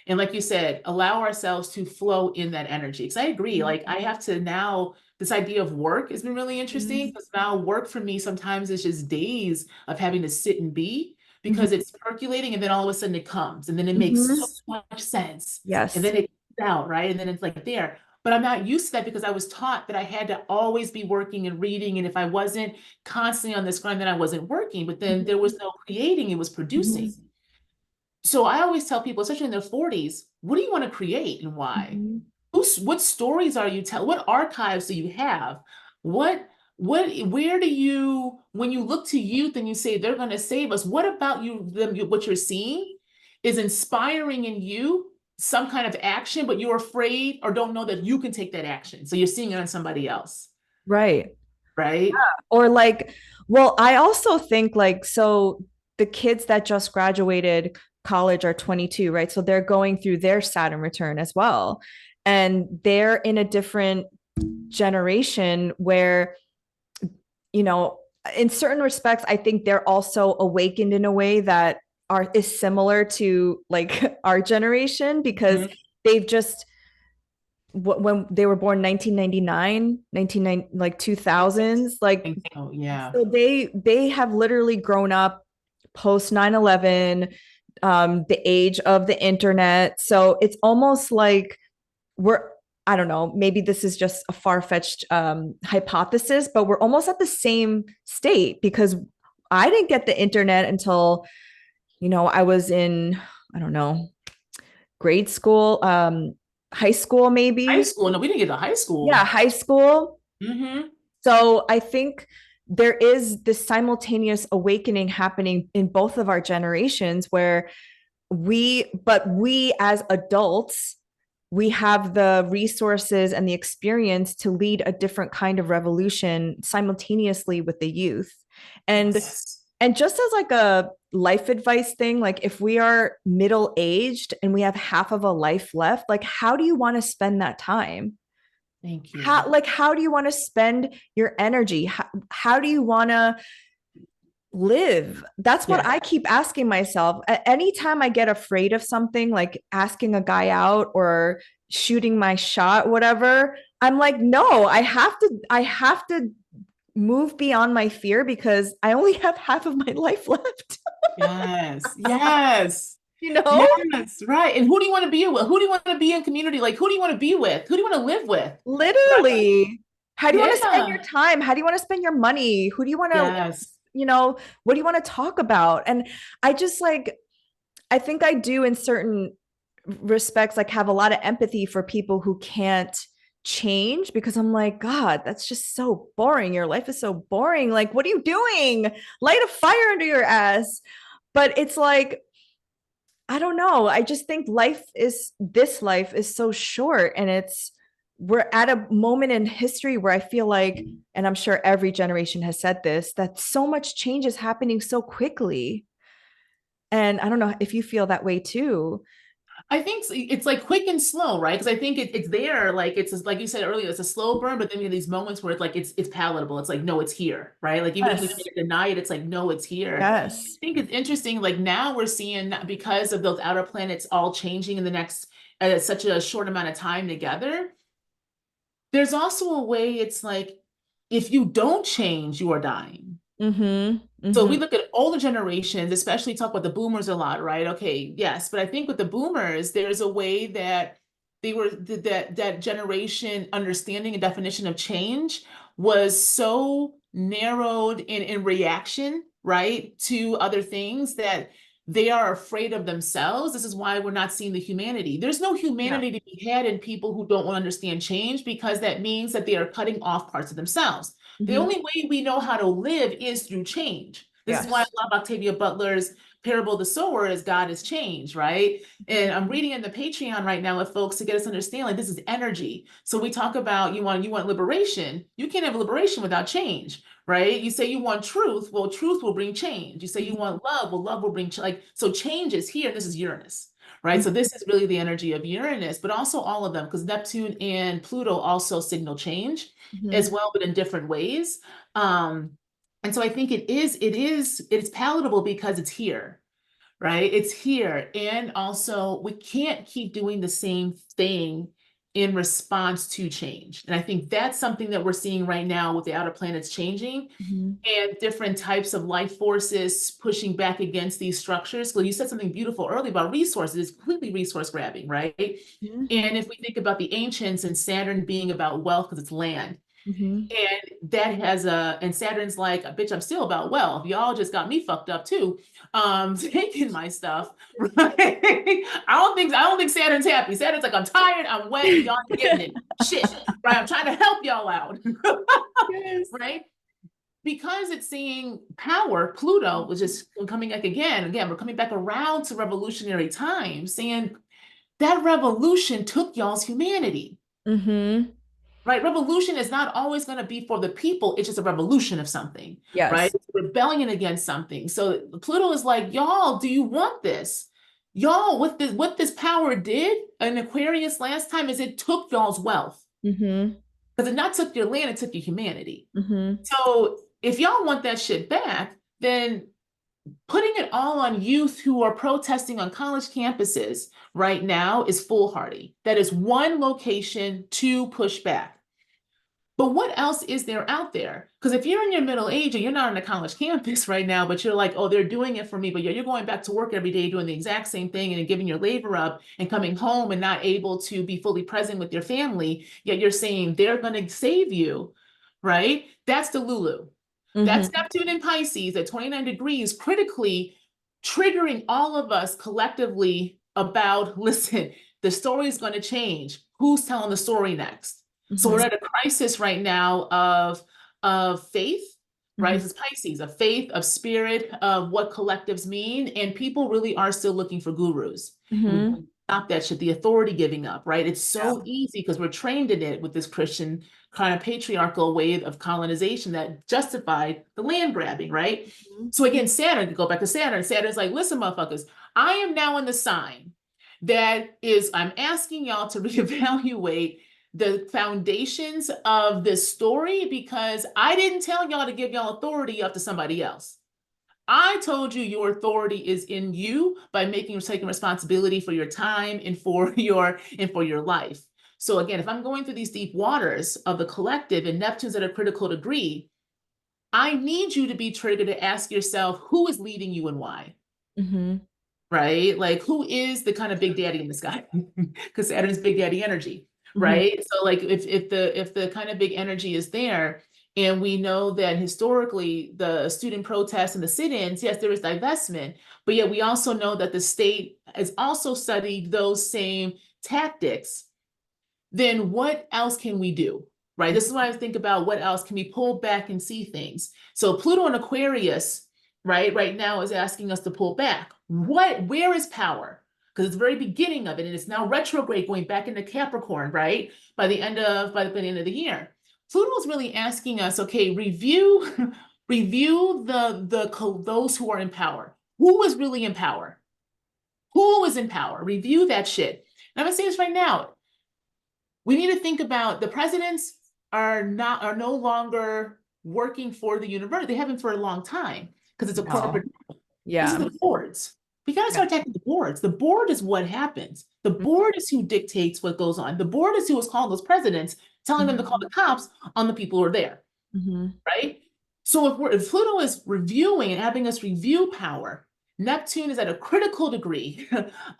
and like you said, allow ourselves to flow in that energy. Because I agree, like I have to now, this idea of work has been really interesting Mm-hmm. because now work for me sometimes is just days of having to sit and be because Mm-hmm. it's percolating and then all of a sudden it comes and then it makes Mm-hmm. so much sense. And Yes. then it comes out, right? And then it's like there. But I'm not used to that because I was taught that I had to always be working and reading. And if I wasn't constantly on this grind, then I wasn't working. But then there was no creating, it was producing. Mm-hmm. So I always tell people, especially in their 40s, what do you want to create and why? Mm-hmm. What stories are you telling? What archives do you have? Where do you, when you look to youth and you say they're going to save us, what about what you're seeing is inspiring in you some kind of action, but you're afraid or don't know that you can take that action. So you're seeing it on somebody else, Right. right? Or like, well, I also think like, so the kids that just graduated college are 22, right? So they're going through their Saturn return as well. And they're in a different generation where, you know, in certain respects, I think they're also awakened in a way that is similar to like our generation, because Mhm. they've just when they were born 1999, 1990, like 2000s, I like think so, yeah. so they have literally grown up post 9/11, the age of the internet. So it's almost like we're, I don't know, maybe this is just a far-fetched hypothesis, but we're almost at the same state, because I didn't get the internet until, I was in, I don't know, grade school, high school, High maybe. school. No, we didn't get to high Yeah, school. high school. Hmm. So I think there is this simultaneous awakening happening in both of our generations, where we as adults, we have the resources and the experience to lead a different kind of revolution simultaneously with the youth. And Yes. and just as like a life advice thing, like if we are middle aged and we have half of a life left, like how do you want to spend that time? Thank you. How do you want to spend your energy? How do you want to live? That's what Yes. I keep asking myself. Anytime I get afraid of something, like asking a guy out or shooting my shot, whatever, I'm like, no, I have to move beyond my fear, because I only have half of my life left. Yes. Yes. you know Yes. Right. And who do you want to be with? Who do you want to be in community? Like, who do you want to be with? Who do you want to live with? Right? Literally, how do you want to spend your Yeah. time? How do you want to spend your money? Who do you want to, Yes. what do you want to talk about? And I just like, I think I do in certain respects, like have a lot of empathy for people who can't change, because I'm like, God, that's just so boring. Your life is so boring. Like, what are you doing? Light a fire under your ass. But it's like, I don't know. I just think this life is so short, and we're at a moment in history where I feel like, and I'm sure every generation has said this, that so much change is happening so quickly. And I don't know if you feel that way too. I think it's like quick and slow, right? Because I think it's there, like it's like you said earlier, it's a slow burn, but then we have these moments where it's like it's palatable. It's like, no, it's here, right? Like even if we try Yes. to deny it, it's like, no, it's here. I Yes. think it's interesting. Like now we're seeing, because of those outer planets all changing in the next such a short amount of time together. There's also a way it's like, if you don't change, you are dying. Mm-hmm. So Mm-hmm. we look at older generations, especially talk about the boomers a lot, right? Okay, yes, but I think with the boomers, there's a way that that generation understanding and definition of change was so narrowed in reaction, right, to other things that they are afraid of themselves. This is why we're not seeing the humanity. There's no Yeah. humanity to be had in people who don't want to understand change, because that means that they are cutting off parts of themselves. The Mm-hmm. only way we know how to live is through change. This is why I Yes. love Octavia Butler's parable of the sower, is God is change, right? And I'm reading in the Patreon right now with folks to get us to understand, like, this is energy. So we talk about you want liberation. You can't have liberation without change, right? You say you want truth. Well, truth will bring change. You say you want love. Well, love will bring like, so change is here. This is Uranus. Right. So this is really the energy of Uranus, but also all of them, because Neptune and Pluto also signal change Mm-hmm. as well, but in different ways. Um, and so I think it's palatable because it's here, right? It's here. And also we can't keep doing the same thing in response to change. And I think that's something that we're seeing right now with the outer planets changing Mm-hmm. and different types of life forces pushing back against these structures. So you said something beautiful earlier about resources. It's completely resource grabbing, right? And if we think about the ancients and Saturn being about wealth because it's land, Mm-hmm. and that has and Saturn's like, bitch, I'm still about wealth. Y'all just got me fucked up too. Taking my stuff, right? I don't think Saturn's happy. Saturn's like, I'm tired, I'm wet, and y'all ain't getting it. Shit, right? I'm trying to help y'all out. Yes. Right? Because it's seeing power, Pluto, which is coming back again. Again, we're coming back around to revolutionary times, saying that revolution took y'all's humanity. Mm-hmm. Right? Revolution is not always going to be for the people. It's just a revolution of something, right? Yes. It's a rebellion against something. So Pluto is like, y'all, do you want this? y'all, what this power did in Aquarius last time is it took y'all's wealth. Mm-hmm. Because it not took your land, it took your humanity. Mm-hmm. So if y'all want that shit back, then putting it all on youth who are protesting on college campuses right now is foolhardy. That is one location to push back. But what else is there out there? Because if you're in your middle age and you're not on a college campus right now, but you're like, oh, they're doing it for me, but you're going back to work every day doing the exact same thing and giving your labor up and coming home and not able to be fully present with your family, yet you're saying they're going to save you, right? That's the Lulu. That's Mm-hmm. Neptune in Pisces at 29 degrees, critically triggering all of us collectively about, listen, the story is going to change. Who's telling the story next? So we're Mm-hmm. at a crisis right now of faith, right? Mm-hmm. This is Pisces, of faith, of spirit, of what collectives mean. And people really are still looking for gurus. And we Mm-hmm. can stop that shit, the authority giving up, right? It's Yeah. so easy because we're trained in it with this Christian kind of patriarchal wave of colonization that justified the land grabbing, right? Mm-hmm. So again, Saturn, to go back to Saturn, Saturn's like, listen, motherfuckers, I am now in the sign that is, I'm asking y'all to reevaluate the foundations of this story because I didn't tell y'all to give y'all authority up to somebody else. I told you your authority is in you by taking responsibility for your time and for your life. So again, if I'm going through these deep waters of the collective and Neptune's at a critical degree, I need you to be triggered to ask yourself who is leading you and why. Mm-hmm. Right? Like who is the kind of big daddy in the sky? Because Saturn's big daddy energy, Mm-hmm. right? So like if the kind of big energy is there, and we know that historically the student protests and the sit-ins, yes, there is divestment, but yet we also know that the state has also studied those same tactics. Then what else can we do? Right? This is why I think about what else can we pull back and see things. So Pluto and Aquarius, right now is asking us to pull back. Where is power? Because it's the very beginning of it, and it's now retrograde going back into Capricorn, right? By the end of the year. Pluto is really asking us, okay, review review those who are in power. Who is really in power? Who is in power? Review that shit. And I'm gonna say this right now. We need to think about the presidents are no longer working for the university. They haven't for a long time because it's a No. corporate. This is Yeah. the boards. We got to Yeah. start attacking the boards. The board is what happens. The board is who dictates what goes on. The board is who is calling those presidents, telling them to call the cops on the people who are there, Mm-hmm. right? So if Pluto is reviewing and having us review power, Neptune is at a critical degree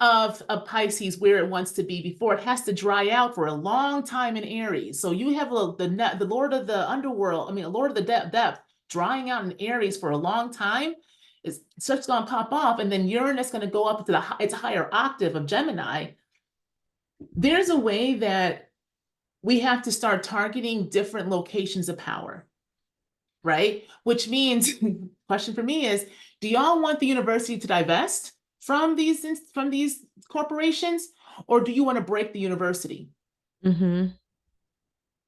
of Pisces where it wants to be before it has to dry out for a long time in Aries. So you have the Lord of the underworld, I mean, Lord of the depth drying out in Aries for a long time. Stuff's going to pop off, and then Uranus going to go up to its higher octave of Gemini. There's a way that we have to start targeting different locations of power, right? Which means, question for me is, do y'all want the university to divest from these corporations, or do you want to break the university? Mm-hmm.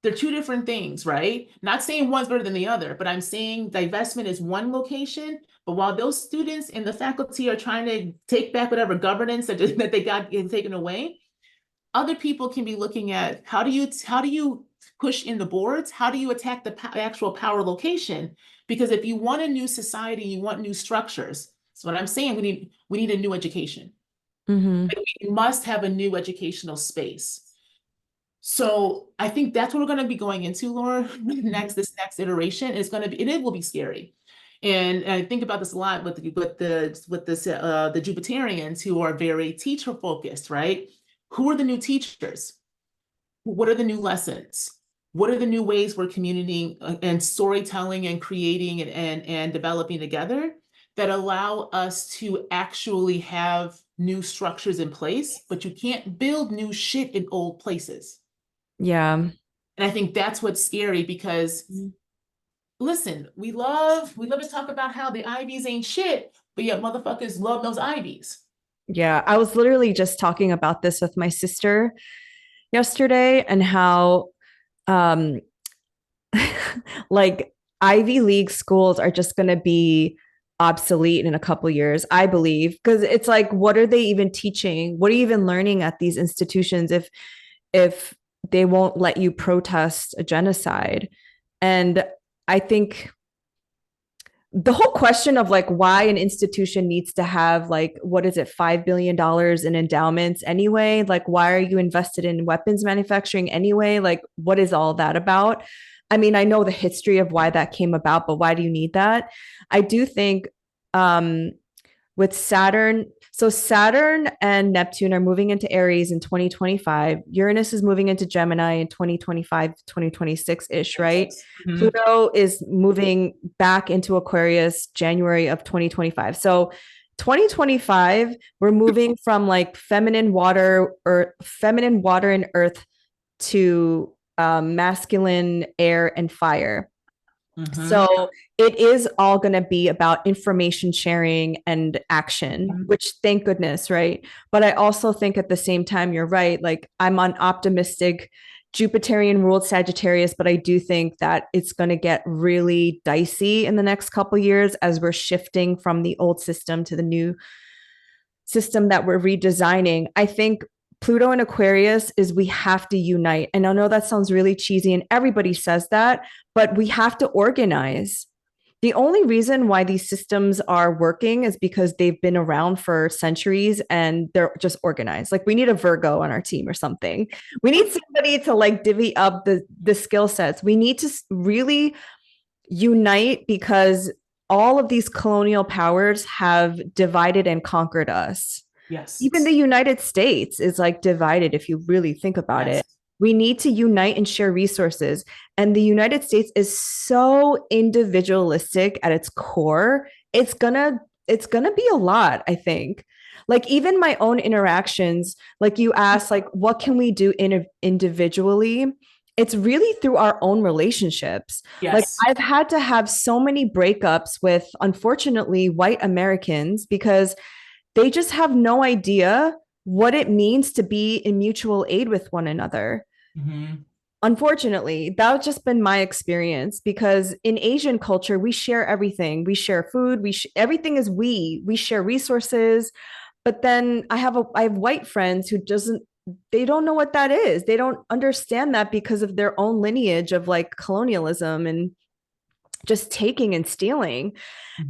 They're two different things, right? Not saying one's better than the other, but I'm saying divestment is one location. But while those students and the faculty are trying to take back whatever governance that they got taken away, other people can be looking at how do you push in the boards? How do you attack the actual power location? Because if you want a new society, you want new structures. So what I'm saying, we need a new education. Mm-hmm. Like, we must have a new educational space. So I think that's what we're going to be going into, Laura. This next iteration is going to be, and it will be scary. And I think about this a lot with the Jupiterians who are very teacher focused, right? Who are the new teachers? What are the new lessons? What are the new ways we're communicating and storytelling and creating and developing together that allow us to actually have new structures in place, but you can't build new shit in old places. Yeah. And I think that's what's scary because listen, we love to talk about how the Ivies ain't shit, but yet motherfuckers love those Ivies. Yeah. I was literally just talking about this with my sister yesterday and how um like Ivy League schools are just going to be obsolete in a couple years, I believe, because it's like, what are they even teaching? What are you even learning at these institutions if they won't let you protest a genocide? And I think the whole question of like why an institution needs to have like what is it, $5 billion in endowments anyway, like why are you invested in weapons manufacturing anyway, like what is all that about? I mean, I know the history of why that came about, but why do you need that? I do think um with Saturn. So Saturn and Neptune are moving into Aries in 2025. Uranus is moving into Gemini in 2025, 2026-ish, right? Mhm. Pluto is moving back into Aquarius January of 2025. So 2025, we're moving from like feminine water and earth to masculine air and fire. Mhm. So it is all going to be about information sharing and action, Mhm. which thank goodness, right? But I also think at the same time, you're right. Like I'm on optimistic Jupiterian ruled Sagittarius, but I do think that it's going to get really dicey in the next couple years as we're shifting from the old system to the new system that we're redesigning. I think Pluto and Aquarius is we have to unite. And I know that sounds really cheesy and everybody says that, but we have to organize. The only reason why these systems are working is because they've been around for centuries and they're just organized. Like we need a Virgo on our team or something. We need somebody to like divvy up the skill sets. We need to really unite because all of these colonial powers have divided and conquered us. Even the Yes. United States is like divided if you really think about Yes. it. We need to unite and share resources. And the United States is so individualistic at its core. It's gonna be a lot, I think. Like even my own interactions, like you asked, like what can we do individually? It's really through our own relationships. Like Yes. I've had to have so many breakups with, unfortunately, white Americans because they just have no idea what it means to be in mutual aid with one another. Mhm. Unfortunately, that's just been my experience because in Asian culture, we share everything. We share food, everything is we share resources. But then I have white friends who doesn't they don't know what that is. They don't understand that because of their own lineage of like colonialism and just taking and stealing.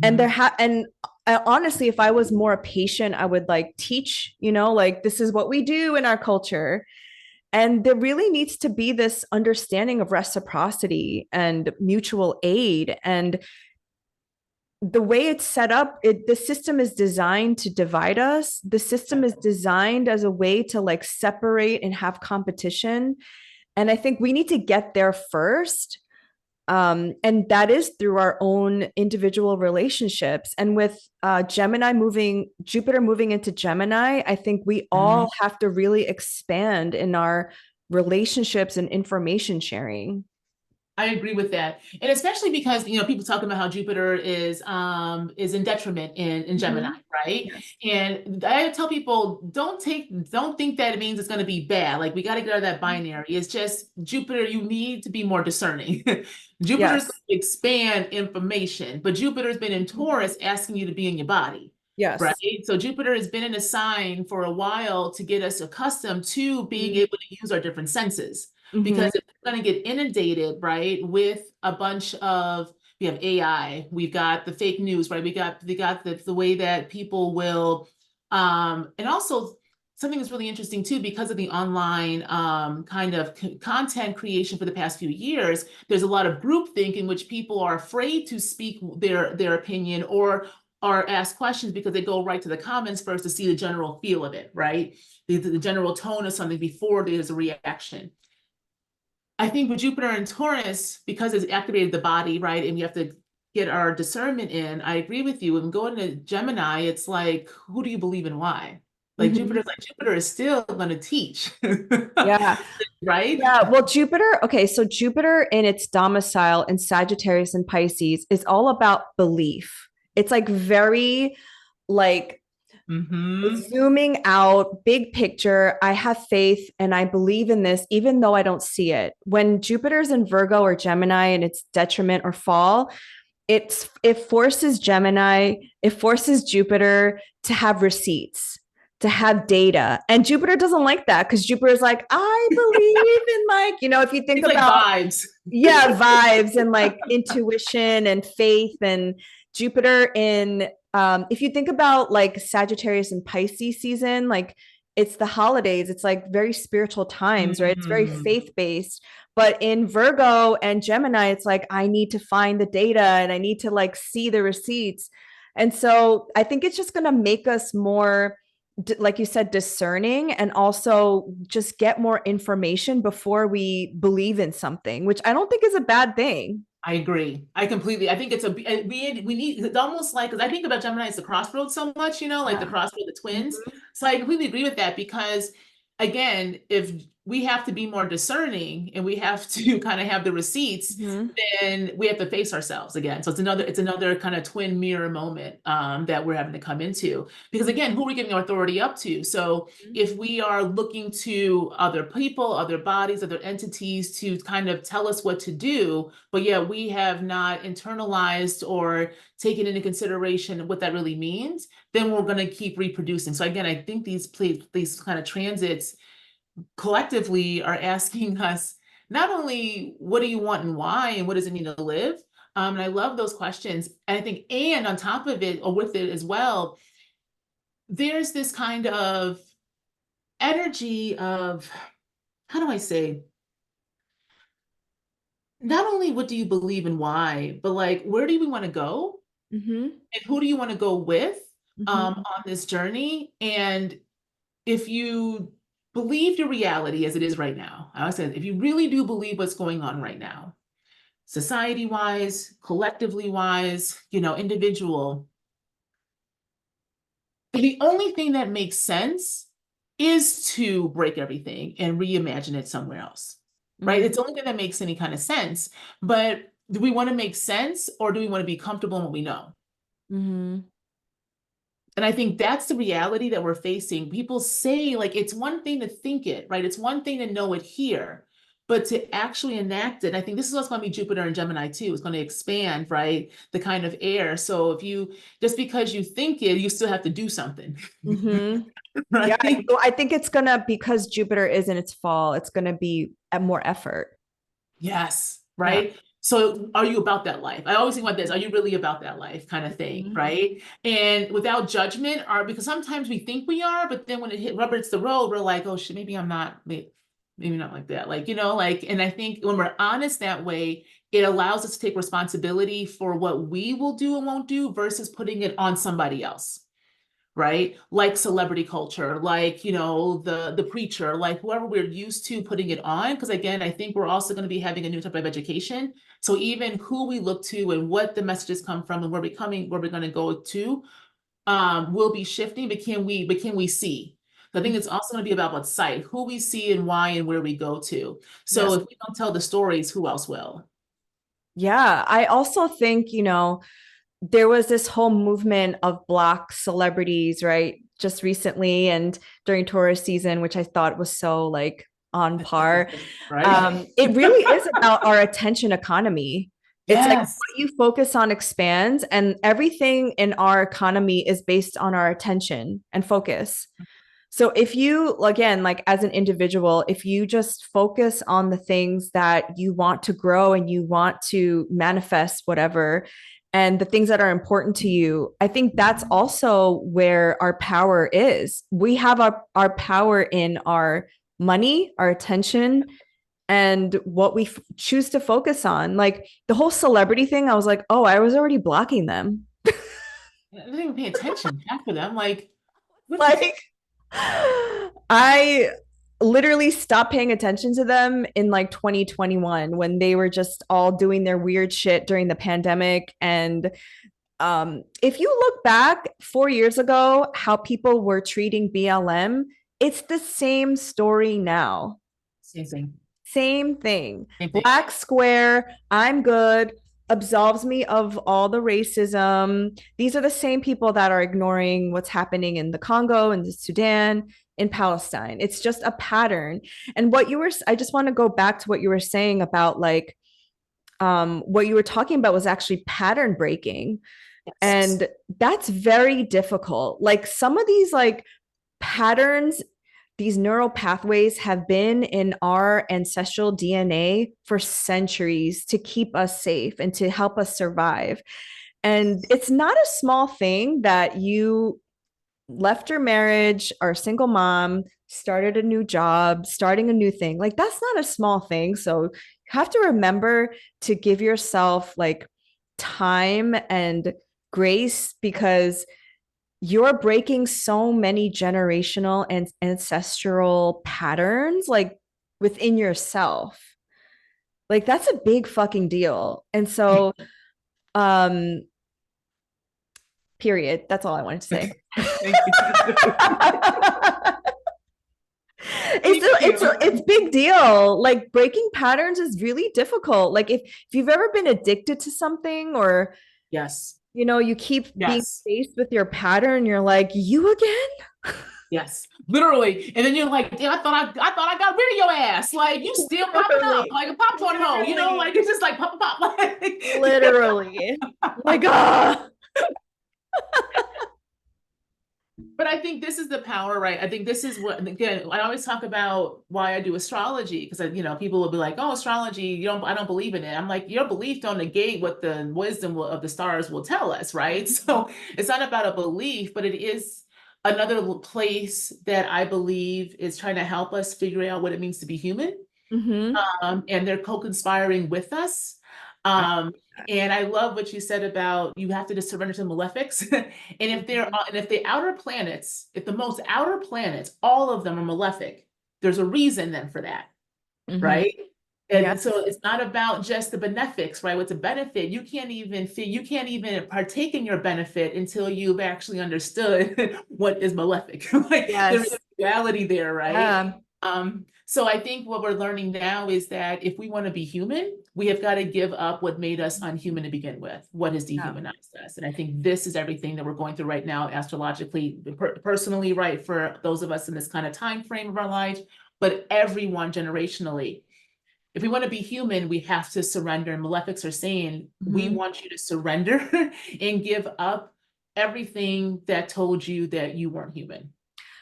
And Mhm. honestly, if I was more patient, I would like teach, like this is what we do in our culture. And there really needs to be this understanding of reciprocity and mutual aid. And the way it's set up, the system is designed to divide us. The system is designed as a way to like separate and have competition. And I think we need to get there first, and that is through our own individual relationships. And with Jupiter moving into Gemini, I think we Mhm. all have to really expand in our relationships and information sharing. I agree with that. And especially because, people talking about how Jupiter is in detriment in Gemini, Mhm. right? Yes. And I tell people don't think that it means it's going to be bad. Like we got to get out of that binary. It's just Jupiter, you need to be more discerning. Jupiter's going Yes. to expand information, but Jupiter's been in Taurus asking you to be in your body. Right. Yes. So Jupiter has been in a sign for a while to get us accustomed to being Mhm. able to use our different senses. Mhm. Because if we're going to get inundated, right, with a bunch of, we have AI, we've got the fake news, right? We got the way that people will, and also something that's really interesting too, because of the online kind of content creation for the past few years, there's a lot of groupthink in which people are afraid to speak their opinion or ask questions because they go right to the comments first to see the general feel of it, right? The general tone of something before there's a reaction. I think with Jupiter and Taurus, because it's activated the body, right? And we have to get our discernment in. I agree with you. And going to Gemini, it's like, who do you believe and why? Mhm. Like Jupiter is still going to teach, Yeah. right? Yeah, well, Jupiter, okay, so Jupiter in its domicile in Sagittarius and Pisces is all about belief. It's like very like Mm-hmm. zooming out, big picture. I have faith and I believe in this, even though I don't see it. When Jupiter's in Virgo or Gemini and its detriment or fall, it forces Gemini, it forces Jupiter to have receipts, to have data. And Jupiter doesn't like that because Jupiter is like, I believe in if you think It's like about, vibes. yeah, vibes and like intuition and faith. And Jupiter in if you think about like Sagittarius and Pisces season, like it's the holidays, it's like very spiritual times, right? It's very Mm, faith based. But in Virgo and Gemini, it's like I need to find the data and I need to like see the receipts. And so I think it's just going to make us more, like you said, discerning, and also just get more information before we believe in something, which I don't think is a bad thing. I agree. I completely. I think it's we need. It's almost like, because I think about Gemini as the crossroads so much. Like the Yeah. crossroad, the twins. Mhm. So I completely agree with that, because again, if we have to be more discerning and we have to kind of have the receipts, Mhm. then we have to face ourselves again. So it's another kind of twin mirror moment that we're having to come into, because again, who are we giving our authority up to? So if we are looking to other people, other bodies, other entities to kind of tell us what to do, but yeah, we have not internalized or taken into consideration what that really means, then we're going to keep reproducing. So again, I think these kind of transits collectively are asking us not only what do you want and why, and what does it mean to live. And I love those questions. And I think, and on top of it, or with it as well, there's this kind of energy of, how do I say, not only what do you believe and why, but like, where do we want to go? Mhm. And who do you want to go with Mhm. on this journey? And if you believe your reality as it is right now, I said, if you really do believe what's going on right now, society wise, collectively wise, individual, the only thing that makes sense is to break everything and reimagine it somewhere else, right? Mhm. It's the only thing that makes any kind of sense. But do we want to make sense, or do we want to be comfortable in what we know? Mhm. And I think that's the reality that we're facing. People say, like, it's one thing to think it, right? It's one thing to know it here, but to actually enact it. I think this is what's going to be Jupiter and Gemini too. It's going to expand, right? The kind of air. So if you, just because you think it, you still have to do something, Mhm. Yeah, right? I think it's gonna, because Jupiter is in its fall, it's gonna be a more effort. Yes, Yeah. right. So are you about that life? I always think about this. Are you really about that life kind of thing, Mhm. right? And without judgment, or because sometimes we think we are, but then when it rubber hits the road, we're like, oh shit, maybe I'm not, maybe not like that. Like, and I think when we're honest that way, it allows us to take responsibility for what we will do and won't do versus putting it on somebody else, right? Like celebrity culture, like, the preacher, like whoever we're used to putting it on. Because again, I think we're also going to be having a new type of education. So even who we look to and what the messages come from and where we're going to go to, will be shifting. But can we see? I think it's also going to be about what sight, who we see and why and where we go to. So Yes. if we don't tell the stories, who else will? Yeah. I also think, there was this whole movement of Black celebrities, right? Just recently and during Taurus season, which I thought was so like on par. Right? It really is about our attention economy. It's like Yes. what you focus on expands, and everything in our economy is based on our attention and focus. So if you, again, like as an individual, if you just focus on the things that you want to grow and you want to manifest whatever, and the things that are important to you, I think that's also where our power is. We have our power in our money, our attention, and what we choose to focus on. Like the whole celebrity thing, I was like, oh, I was already blocking them. I didn't even pay attention half of them. Like, what is Like I literally stopped paying attention to them in like 2021 when they were just all doing their weird shit during the pandemic. And if you look back 4 years ago, how people were treating BLM, it's the same story now. same thing? Same thing. Same thing. Black square, I'm good, absolves me of all the racism. These are the same people that are ignoring what's happening in the Congo and the Sudan, in Palestine. It's just a pattern. And what you were, I just want to go back to what you were saying about like what you were talking about was actually pattern breaking. Yes. And that's very difficult. Like some of these like patterns, these neural pathways have been in our ancestral DNA for centuries to keep us safe and to help us survive. And it's not a small thing that you left your marriage, are a single mom, started a new job, starting a new thing. Like that's not a small thing. So you have to remember to give yourself like time and grace because you're breaking so many generational and ancestral patterns like within yourself. Like that's a big fucking deal. And so um period. That's all I wanted to say. Thank you. it's Thank a, it's you. a, it's big deal. Like breaking patterns is really difficult. Like if you've ever been addicted to something or Yes. you keep being Yes. faced with your pattern, you're like, you again? Yes. Literally. And then you're like, yeah, I thought I got rid of your ass. Like you still popping up Literally. like a popcorn hole, like it's just like pop, pop, pop. Literally. Like, ah. But I think this is the power, right? I think this is what, again, I always talk about why I do astrology because, people will be like, oh, astrology, I don't believe in it. I'm like, your belief don't negate what the wisdom of the stars will tell us, right? So it's not about a belief, but it is another place that I believe is trying to help us figure out what it means to be human. Mm-hmm. And they're co-conspiring with us. Um, and I love what you said about you have to just surrender to malefics. And if the outer planets, if the most outer planets, all of them are malefic, there's a reason then for that, Mm-hmm. right? Yeah. And so it's not about just the benefics, right? What's a benefit? You can't even partake in your benefit until you've actually understood what is malefic. Like there is Yes. reality there, right? Yeah. So I think what we're learning now is that if we want to be human, we have got to give up what made us unhuman to begin with, what has Yeah. dehumanized us. And I think this is everything that we're going through right now, astrologically, personally, right, for those of us in this kind of time frame of our life, but everyone generationally. If we want to be human, we have to surrender. And malefics are saying, we Mm-hmm. want you to surrender and give up everything that told you that you weren't human.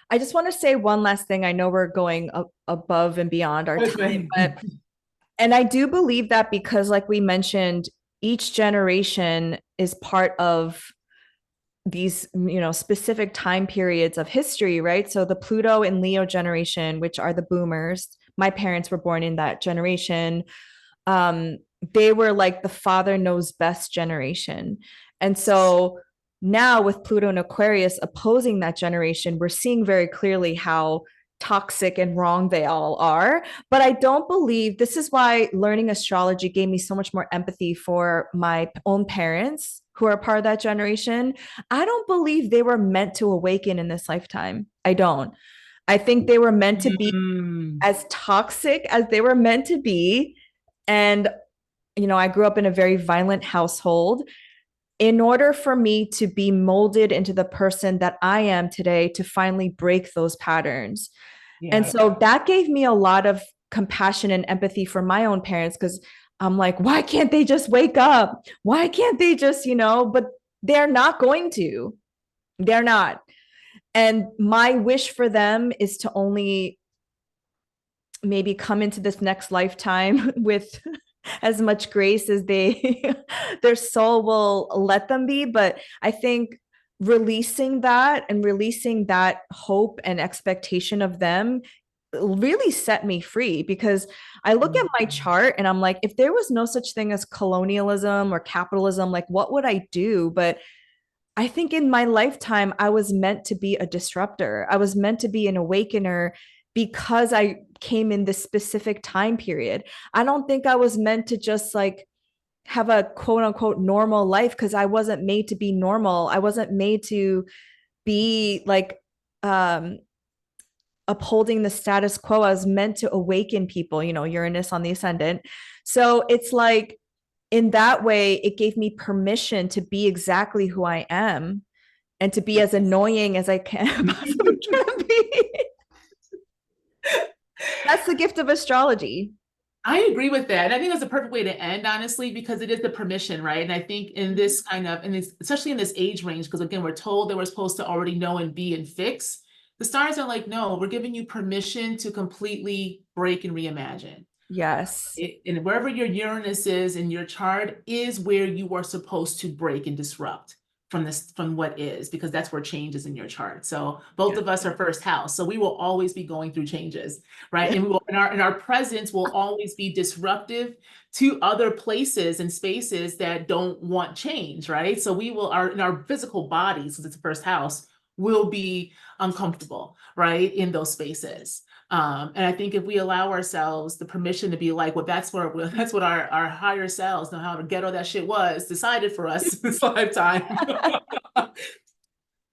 I just want to say one last thing. I know we're going above and beyond our time, but and I do believe that because, like we mentioned, each generation is part of these, specific time periods of history, right? So the Pluto and Leo generation, which are the boomers, my parents were born in that generation. Um, they were like the father knows best generation. And so now with Pluto and Aquarius opposing that generation, we're seeing very clearly how toxic and wrong they all are. But I don't believe this is why learning astrology gave me so much more empathy for my own parents who are part of that generation. I don't believe they were meant to awaken in this lifetime. I don't. I think they were meant to be Mm. as toxic as they were meant to be. And, I grew up in a very violent household. In order for me to be molded into the person that I am today, to finally break those patterns. And Yeah. so that gave me a lot of compassion and empathy for my own parents because I'm like, why can't they just wake up? Why can't they just, but they're not going to. They're not. And my wish for them is to only maybe come into this next lifetime with as much grace as their soul will let them be. But I think releasing that hope and expectation of them really set me free because I look at my chart and I'm like, if there was no such thing as colonialism or capitalism, like what would I do? But I think in my lifetime, I was meant to be a disruptor. I was meant to be an awakener because I came in this specific time period. I don't think I was meant to just like have a quote unquote normal life because I wasn't made to be normal. I wasn't made to be like um upholding the status quo. I was meant to awaken people, Uranus on the ascendant. So it's like in that way, it gave me permission to be exactly who I am and to be as annoying as I can possibly can be. That's the gift of astrology. I agree with that. And I think that's a perfect way to end, honestly, because it is the permission, right? And I think in this kind of, and especially in this age range, because again, we're told that we're supposed to already know and be and fix. The stars are like, no, we're giving you permission to completely break and reimagine. Yes. And wherever your Uranus is in your chart is where you are supposed to break and disrupt from what is, because that's where change is in your chart. So both Yeah. of us are first house, so we will always be going through changes, right? Yeah. And we will, and our presence will always be disruptive to other places and spaces that don't want change, right? So we will, in our physical bodies, because it's the first house, will be uncomfortable, right, in those spaces. And I think if we allow ourselves the permission to be like, well, that's what our higher selves know how to ghetto that shit was decided for us this lifetime.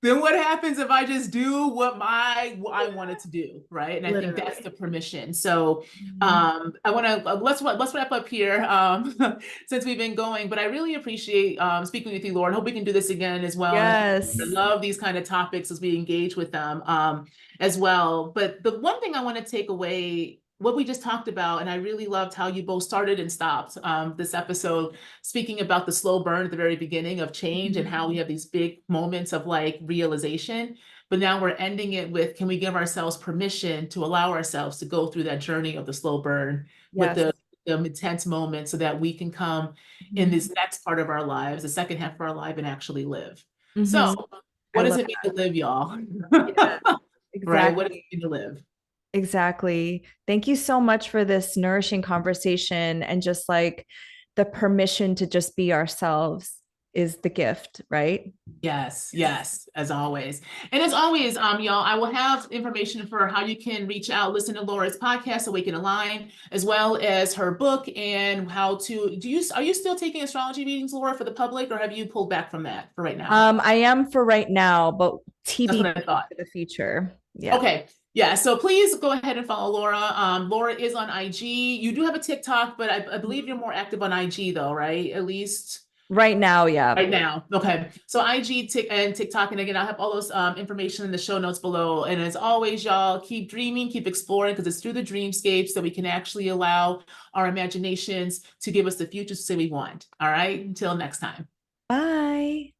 Then what happens if I just do what I wanted to do, right? And I think that's Literally. the permission. So I want to let's wrap up here since we've been going. But I really appreciate speaking with you, Lauren. Hope we can do this again as well. And I Yes. love these kind of topics as we engage with them as well. But the one thing I want to take away, what we just talked about, and I really loved how you both started and stopped this episode, speaking about the slow burn at the very beginning of change and how we have these big moments of like realization. But now we're ending it with, can we give ourselves permission to allow ourselves to go through that journey of the slow burn with Yes. the intense moments so that we can come in this next part of our lives, the second half of our life, and actually live. So Mm-hmm. I what does love it mean to live, y'all? that. Right? What does it Exactly. mean to live? Exactly. Thank you so much for this nourishing conversation and just like the permission to just be ourselves is the gift, right? Yes, yes, as always. And as always, y'all, I will have information for how you can reach out, listen to Laura's podcast, Awaken Align, as well as her book and how to are you still taking astrology readings, Laura, for the public, or have you pulled back from that for right now? I am for right now, but That's what I TBD thought. for the future. Yeah. Okay. Yeah, so please go ahead and follow Laura. Laura is on IG. You do have a TikTok, but I believe you're more active on IG though, right? At least. Right now, yeah. Right now. Okay. So IG and TikTok. And again, I'll have all those information in the show notes below. And as always, y'all keep dreaming, keep exploring, because it's through the dreamscapes that we can actually allow our imaginations to give us the futures that we want. All right. Until next time. Bye.